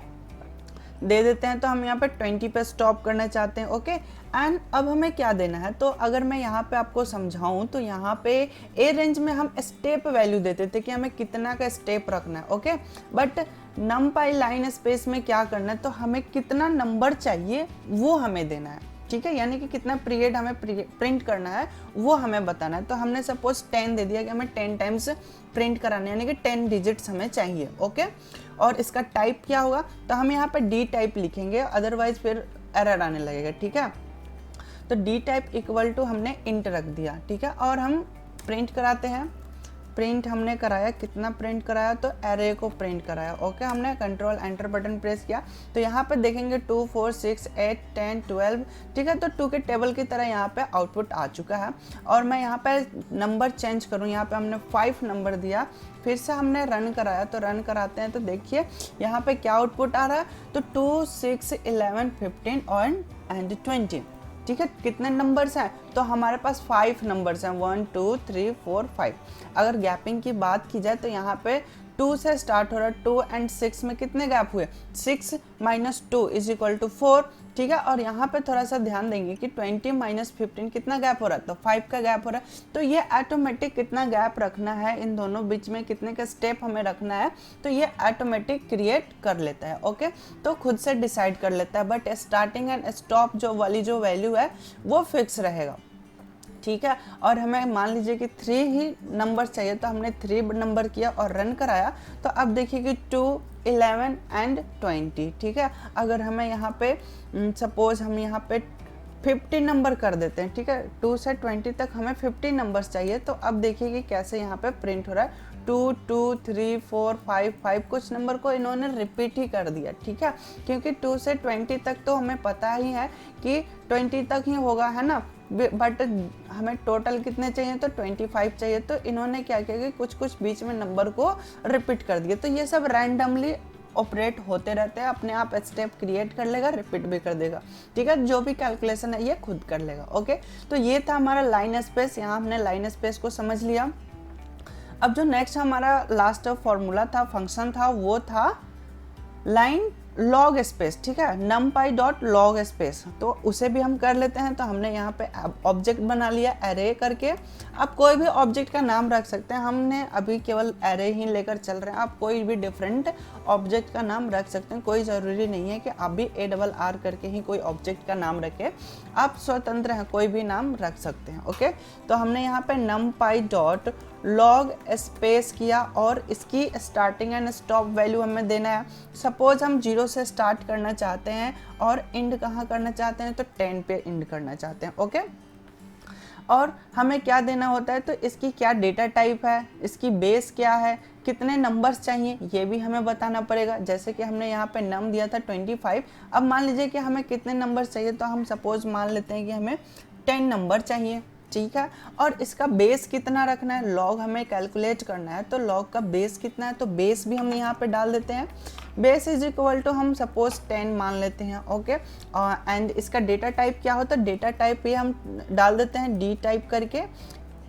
दे देते हैं। तो हम यहाँ पे 20 पे स्टॉप करना चाहते हैं। ओके, एंड अब हमें क्या देना है, तो अगर मैं यहाँ पे आपको समझाऊं तो यहाँ पे ए रेंज में हम स्टेप वैल्यू देते थे कि हमें कितना का स्टेप रखना है। Okay, but numpy line space में क्या करना है, तो हमें कितना नंबर चाहिए वो हमें देना है, ठीक है, यानी कि कितना पीरियड हमें प्रिंट करना है वो हमें बताना है। तो हमने सपोज 10 दे दिया कि हमें 10 टाइम्स प्रिंट कराना है, यानी कि 10 डिजिट्स हमें चाहिए। ओके, और इसका टाइप क्या होगा, तो हम यहाँ पे डी टाइप लिखेंगे, अदरवाइज फिर एरर आने लगेगा, ठीक है। तो डी टाइप इक्वल टू हमने इंट रख दिया, ठीक है, और हम प्रिंट कराते हैं। प्रिंट हमने कराया, कितना प्रिंट कराया, तो एरे को प्रिंट कराया। ओके, हमने कंट्रोल एंटर बटन प्रेस किया, तो यहाँ पे देखेंगे 2 4 6 8 10 12, ठीक है। तो 2 के टेबल की तरह यहाँ पे आउटपुट आ चुका है। और मैं यहाँ पे नंबर चेंज करूँ, यहाँ पे हमने 5 नंबर दिया, फिर से हमने रन कराया। तो रन कराते हैं तो देखिए यहाँ पे क्या आउटपुट आ रहा है, तो 2 6 11 15 एंड 20, ठीक है। कितने नंबर्स हैं, तो हमारे पास 5 नंबर्स हैं, 1 2 3 4 5। अगर गैपिंग की बात की जाए तो यहाँ पे 2 से स्टार्ट हो रहा है, 2 और 6 में कितने गैप हुए, 6 - 2 = 4, ठीक है। और यहाँ पे थोड़ा सा ध्यान देंगे कि 20 - 15 कितना गैप हो रहा है, तो 5 का गैप हो रहा है। तो ये ऑटोमेटिक कितना गैप रखना है इन दोनों बीच में, कितने का स्टेप हमें रखना है, तो ये ऑटोमेटिक क्रिएट कर लेता है। ओके, तो खुद से डिसाइड कर लेता है, बट स्टार्टिंग एंड स्टॉप जो वाली जो वैल्यू है वो फिक्स रहेगा, ठीक है। और हमें मान लीजिए कि 3 ही नंबर चाहिए, तो हमने 3 नंबर किया और रन कराया। तो अब देखिए कि 2 11 एंड 20, ठीक है। अगर हमें यहाँ पे सपोज हम यहाँ पे 50 नंबर कर देते हैं, ठीक है, 2 से 20 तक हमें 50 नंबर्स चाहिए। तो अब देखिए कि कैसे यहाँ पे प्रिंट हो रहा है, 2 2 3 4 5 5, कुछ नंबर को इन्होंने रिपीट ही कर दिया, ठीक है, क्योंकि 2 से 20 तक तो हमें पता ही है कि 20 तक ही होगा, है ना, बट हमें टोटल कितने चाहिए, तो 25 चाहिए। तो इन्होंने क्या किया कि कुछ कुछ बीच में नंबर को रिपीट कर दिया। तो ये सब रैंडमली ऑपरेट होते रहते हैं, अपने आप स्टेप क्रिएट कर लेगा, रिपीट भी कर देगा, ठीक है, जो भी कैलकुलेशन है ये खुद कर लेगा। ओके, तो ये था हमारा लाइन स्पेस, यहाँ हमने लाइन स्पेस को समझ लिया। अब जो नेक्स्ट हमारा लास्ट फॉर्मूला था, फंक्शन था, वो था लाइन लॉग स्पेस, ठीक है, numpy डॉट लॉग स्पेस। तो उसे भी हम कर लेते हैं। तो हमने यहाँ पे ऑब्जेक्ट बना लिया एरे करके। आप कोई भी ऑब्जेक्ट का नाम रख सकते हैं, हमने अभी केवल एरे ही लेकर चल रहे हैं, आप कोई भी डिफरेंट ऑब्जेक्ट का नाम रख सकते हैं, कोई ज़रूरी नहीं है कि आप भी ARR करके ही कोई ऑब्जेक्ट का नाम रखें, आप स्वतंत्र हैं, कोई भी नाम रख सकते हैं। ओके, तो हमने यहाँ पे numpy डॉट लॉग स्पेस किया, और इसकी स्टार्टिंग एंड स्टॉप वैल्यू हमें देना है। सपोज हम 0 से स्टार्ट करना चाहते हैं और एंड कहाँ करना चाहते हैं, तो 10 पे एंड करना चाहते हैं। ओके, और हमें क्या देना होता है, तो इसकी क्या डेटा टाइप है, इसकी बेस क्या है, कितने नंबर्स चाहिए, ये भी हमें बताना पड़ेगा। जैसे कि हमने यहाँ पे नम दिया था 25, अब मान लीजिए कि हमें कितने नंबर्स चाहिए, तो हम सपोज मान लेते हैं कि हमें 10 नंबर चाहिए, ठीक है। और इसका बेस कितना रखना है, लॉग हमें कैलकुलेट करना है, तो लॉग का बेस कितना है, तो बेस भी हम यहाँ पे डाल देते हैं। बेस इज इक्वल टू हम सपोज 10 मान लेते हैं। ओके, एंड इसका डेटा टाइप क्या होता है, डेटा टाइप ये हम डाल देते हैं डी टाइप करके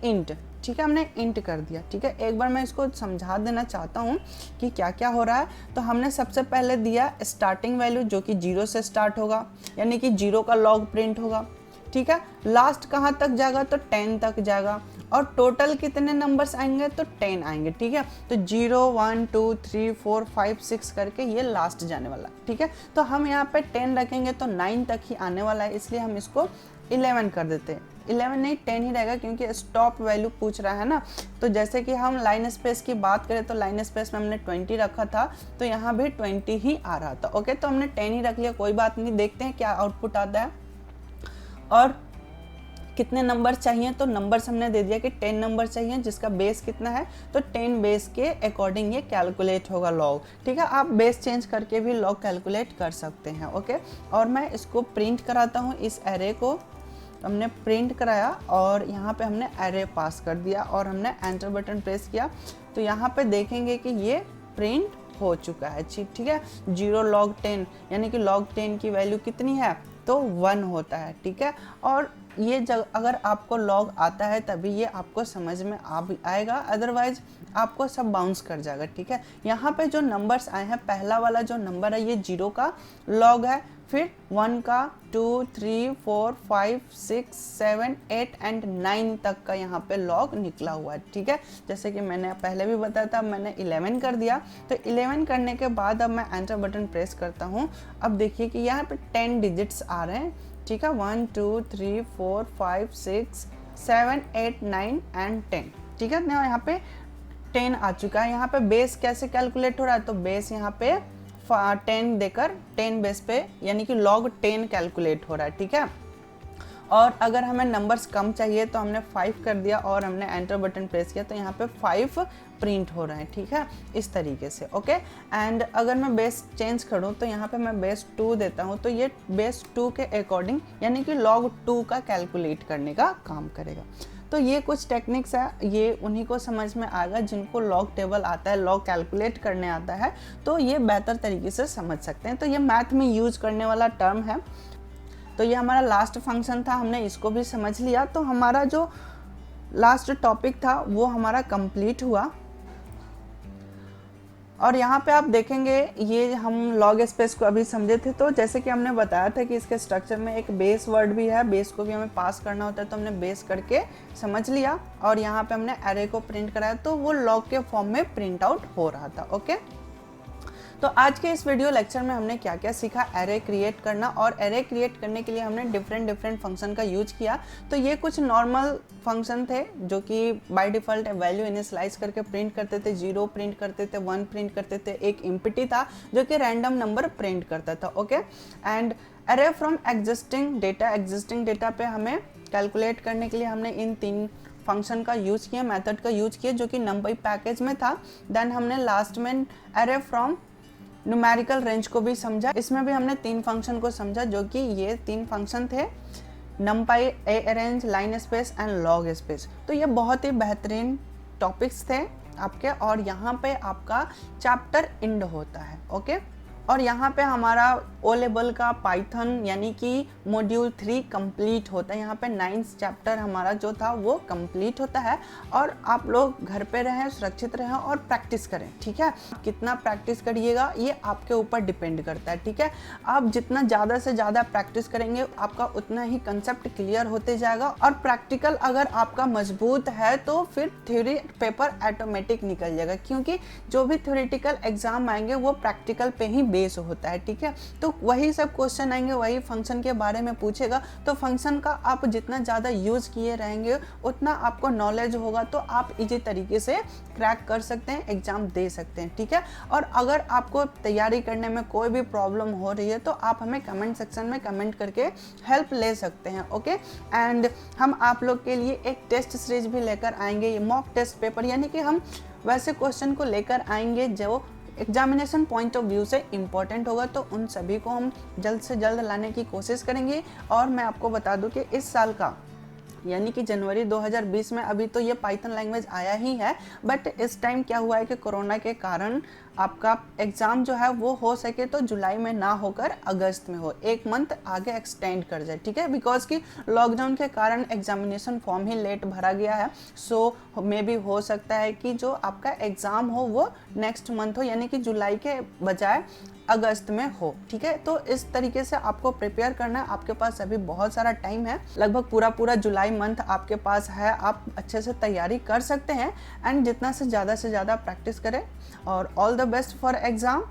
इंट, ठीक है, हमने इंट कर दिया। ठीक है, एक बार मैं इसको समझा देना चाहता हूँ कि क्या क्या हो रहा है। तो हमने सबसे पहले दिया स्टार्टिंग वैल्यू जो कि 0 से स्टार्ट होगा, यानी कि 0 का लॉग प्रिंट होगा। ठीक है, लास्ट कहाँ तक जाएगा तो 10 तक जाएगा, और टोटल कितने नंबर्स आएंगे तो 10 आएंगे। ठीक है, तो 0 1 2 3 4 5 6 करके ये लास्ट जाने वाला। ठीक है, तो हम यहाँ पे 10 रखेंगे तो 9 तक ही आने वाला है, इसलिए हम इसको 11 कर देते हैं। 11 नहीं 10 ही रहेगा, क्योंकि स्टॉप वैल्यू पूछ रहा है ना। तो जैसे कि हम लाइन स्पेस की बात करें तो लाइन स्पेस में हमने 20 रखा था, तो यहाँ भी 20 ही आ रहा था। ओके, तो हमने 10 ही रख लिया, कोई बात नहीं। देखते हैं क्या आउटपुट आता है और कितने नंबर चाहिए। तो नंबर्स हमने दे दिया कि 10 नंबर चाहिए, जिसका बेस कितना है तो 10 बेस के अकॉर्डिंग ये कैलकुलेट होगा लॉग। ठीक है, आप बेस चेंज करके भी लॉग कैलकुलेट कर सकते हैं। ओके, और मैं इसको प्रिंट कराता हूँ इस एरे को। हमने प्रिंट कराया और यहाँ पे हमने एरे पास कर दिया और हमने एंटर बटन प्रेस किया, तो यहाँ पे देखेंगे कि ये प्रिंट हो चुका है। ठीक है, 0 log 10 यानी कि log 10 की वैल्यू कितनी है तो 1 होता है। ठीक है, और ये अगर आपको लॉग आता है तभी ये आपको समझ में आएगा, अदरवाइज आपको सब बाउंस कर जाएगा। ठीक है, यहाँ पे जो नंबर्स आए हैं, पहला वाला जो नंबर है ये 0 का लॉग है, फिर 1 का, 2 3 4 5 6 7 8 एंड 9 तक का यहाँ पे लॉग निकला हुआ है। ठीक है, जैसे कि मैंने पहले भी बताया था, मैंने 11 कर दिया। तो 11 करने के बाद अब मैं एंटर बटन प्रेस करता हूँ। अब देखिए कि यहाँ पे 10 डिजिट्स आ रहे हैं। ठीक है, 1 2 3 4 5 6 7 8 9 एंड 10। ठीक है, ना यहाँ पे 10 आ चुका है। यहाँ पे बेस कैसे कैलकुलेट हो रहा है तो बेस यहाँ पे 10 देकर 10 बेस पे यानी कि log 10 कैलकुलेट हो रहा है। ठीक है, और अगर हमें नंबर्स कम चाहिए तो हमने 5 कर दिया और हमने एंटर बटन प्रेस किया, तो यहाँ पे 5 प्रिंट हो रहे हैं। ठीक है, इस तरीके से। ओके, एंड अगर मैं बेस चेंज करूँ तो यहाँ पे मैं बेस 2 देता हूँ, तो ये बेस 2 के अकॉर्डिंग यानी कि log 2 का कैलकुलेट करने का काम करेगा। तो ये कुछ टेक्निक्स है, ये उन्हीं को समझ में आएगा जिनको लॉग टेबल आता है, लॉग कैलकुलेट करने आता है, तो ये बेहतर तरीके से समझ सकते हैं। तो ये मैथ में यूज करने वाला टर्म है। तो ये हमारा लास्ट फंक्शन था, हमने इसको भी समझ लिया। तो हमारा जो लास्ट टॉपिक था वो हमारा कंप्लीट हुआ। और यहाँ पे आप देखेंगे ये हम लॉग स्पेस को अभी समझे थे। तो जैसे कि हमने बताया था कि इसके स्ट्रक्चर में एक बेस वर्ड भी है, बेस को भी हमें पास करना होता है, तो हमने बेस करके समझ लिया और यहाँ पे हमने एरे को प्रिंट कराया, तो वो लॉग के फॉर्म में प्रिंट आउट हो रहा था। ओके, तो आज के इस वीडियो लेक्चर में हमने क्या क्या सीखा, एरे क्रिएट करना, और एरे क्रिएट करने के लिए हमने डिफरेंट फंक्शन का यूज किया। तो ये कुछ नॉर्मल फंक्शन थे जो कि बाय डिफ़ॉल्ट वैल्यू इनिशियलाइज करके प्रिंट करते थे, 0 प्रिंट करते थे, 1 प्रिंट करते थे, एक एम्प्टी था जो कि रैंडम नंबर प्रिंट करता था। Okay, and array from existing data पे हमें कैलकुलेट करने के लिए हमने इन 3 फंक्शन का यूज किया, मेथड का यूज किया जो कि numpy पैकेज में था। देन हमने लास्ट में एरे फ्रॉम न्यूमेरिकल रेंज को भी समझा। इसमें भी हमने 3 फंक्शन को समझा जो कि ये 3 फंक्शन थे, numpy, arange, line space and log space. तो ये बहुत ही बेहतरीन टॉपिक्स थे आपके, और यहाँ पे आपका चैप्टर एंड होता है। ओके, और यहाँ पे हमारा ओ लेवल का पाइथन यानी कि मॉड्यूल 3 कंप्लीट होता है। यहाँ पे 9th चैप्टर हमारा जो था वो कंप्लीट होता है। और आप लोग घर पे रहें, सुरक्षित रहें और प्रैक्टिस करें। ठीक है, कितना प्रैक्टिस करिएगा ये आपके ऊपर डिपेंड करता है। ठीक है, आप जितना ज़्यादा से ज़्यादा प्रैक्टिस करेंगे आपका उतना ही कंसेप्ट क्लियर होते जाएगा, और प्रैक्टिकल अगर आपका मजबूत है तो फिर थ्योरी पेपर ऑटोमेटिक निकल जाएगा, क्योंकि जो भी थ्योरेटिकल एग्जाम आएंगे वो प्रैक्टिकल पे ही बेस होता है। ठीक है, तो वही सब क्वेश्चन आएंगे, वही फंक्शन के बारे में पूछेगा, तो फंक्शन का आप जितना ज़्यादा यूज किए रहेंगे उतना आपको नॉलेज होगा, तो आप इजी तरीके से क्रैक कर सकते हैं, एग्जाम दे सकते हैं। ठीक है, और अगर आपको तैयारी करने में कोई भी प्रॉब्लम हो रही है तो आप हमें कमेंट सेक्शन में कमेंट करके हेल्प ले सकते हैं। ओके, एंड हम आप लोग के लिए एक टेस्ट सीरीज भी लेकर आएंगे, ये मॉक टेस्ट पेपर, यानी कि हम वैसे क्वेश्चन को लेकर आएंगे जो एग्जामिनेशन पॉइंट ऑफ व्यू से इम्पॉर्टेंट होगा, तो उन सभी को हम जल्द से जल्द लाने की कोशिश करेंगे। और मैं आपको बता दूं कि इस साल का यानी कि जनवरी 2020 में अभी तो ये पाइथन लैंग्वेज आया ही है, बट इस टाइम क्या हुआ है कि कोरोना के कारण आपका एग्ज़ाम जो है वो हो सके तो जुलाई में ना होकर अगस्त में हो, 1 मंथ आगे एक्सटेंड कर जाए, ठीक है, बिकॉज कि लॉकडाउन के कारण एग्जामिनेशन फॉर्म ही लेट भरा गया है। सो मे भी हो सकता है कि जो आपका एग्ज़ाम हो वो नेक्स्ट मंथ हो, यानी कि जुलाई के बजाय अगस्त में हो, ठीक है। तो इस तरीके से आपको प्रिपेयर करना है, आपके पास अभी बहुत सारा टाइम है, लगभग पूरा जुलाई मंथ आपके पास है, आप अच्छे से तैयारी कर सकते हैं एंड जितना से ज़्यादा प्रैक्टिस करें और all the best for exam.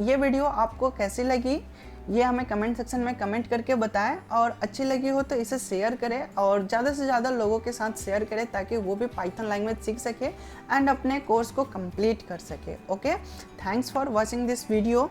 ये वीडियो आपको कैसी लगी ये हमें कमेंट सेक्शन में कमेंट करके बताएं, और अच्छी लगी हो तो इसे शेयर करें और ज़्यादा से ज़्यादा लोगों के साथ शेयर करें ताकि वो भी पाइथन लैंग्वेज सीख सके एंड अपने कोर्स को कंप्लीट कर सके। Okay, thanks for watching this video.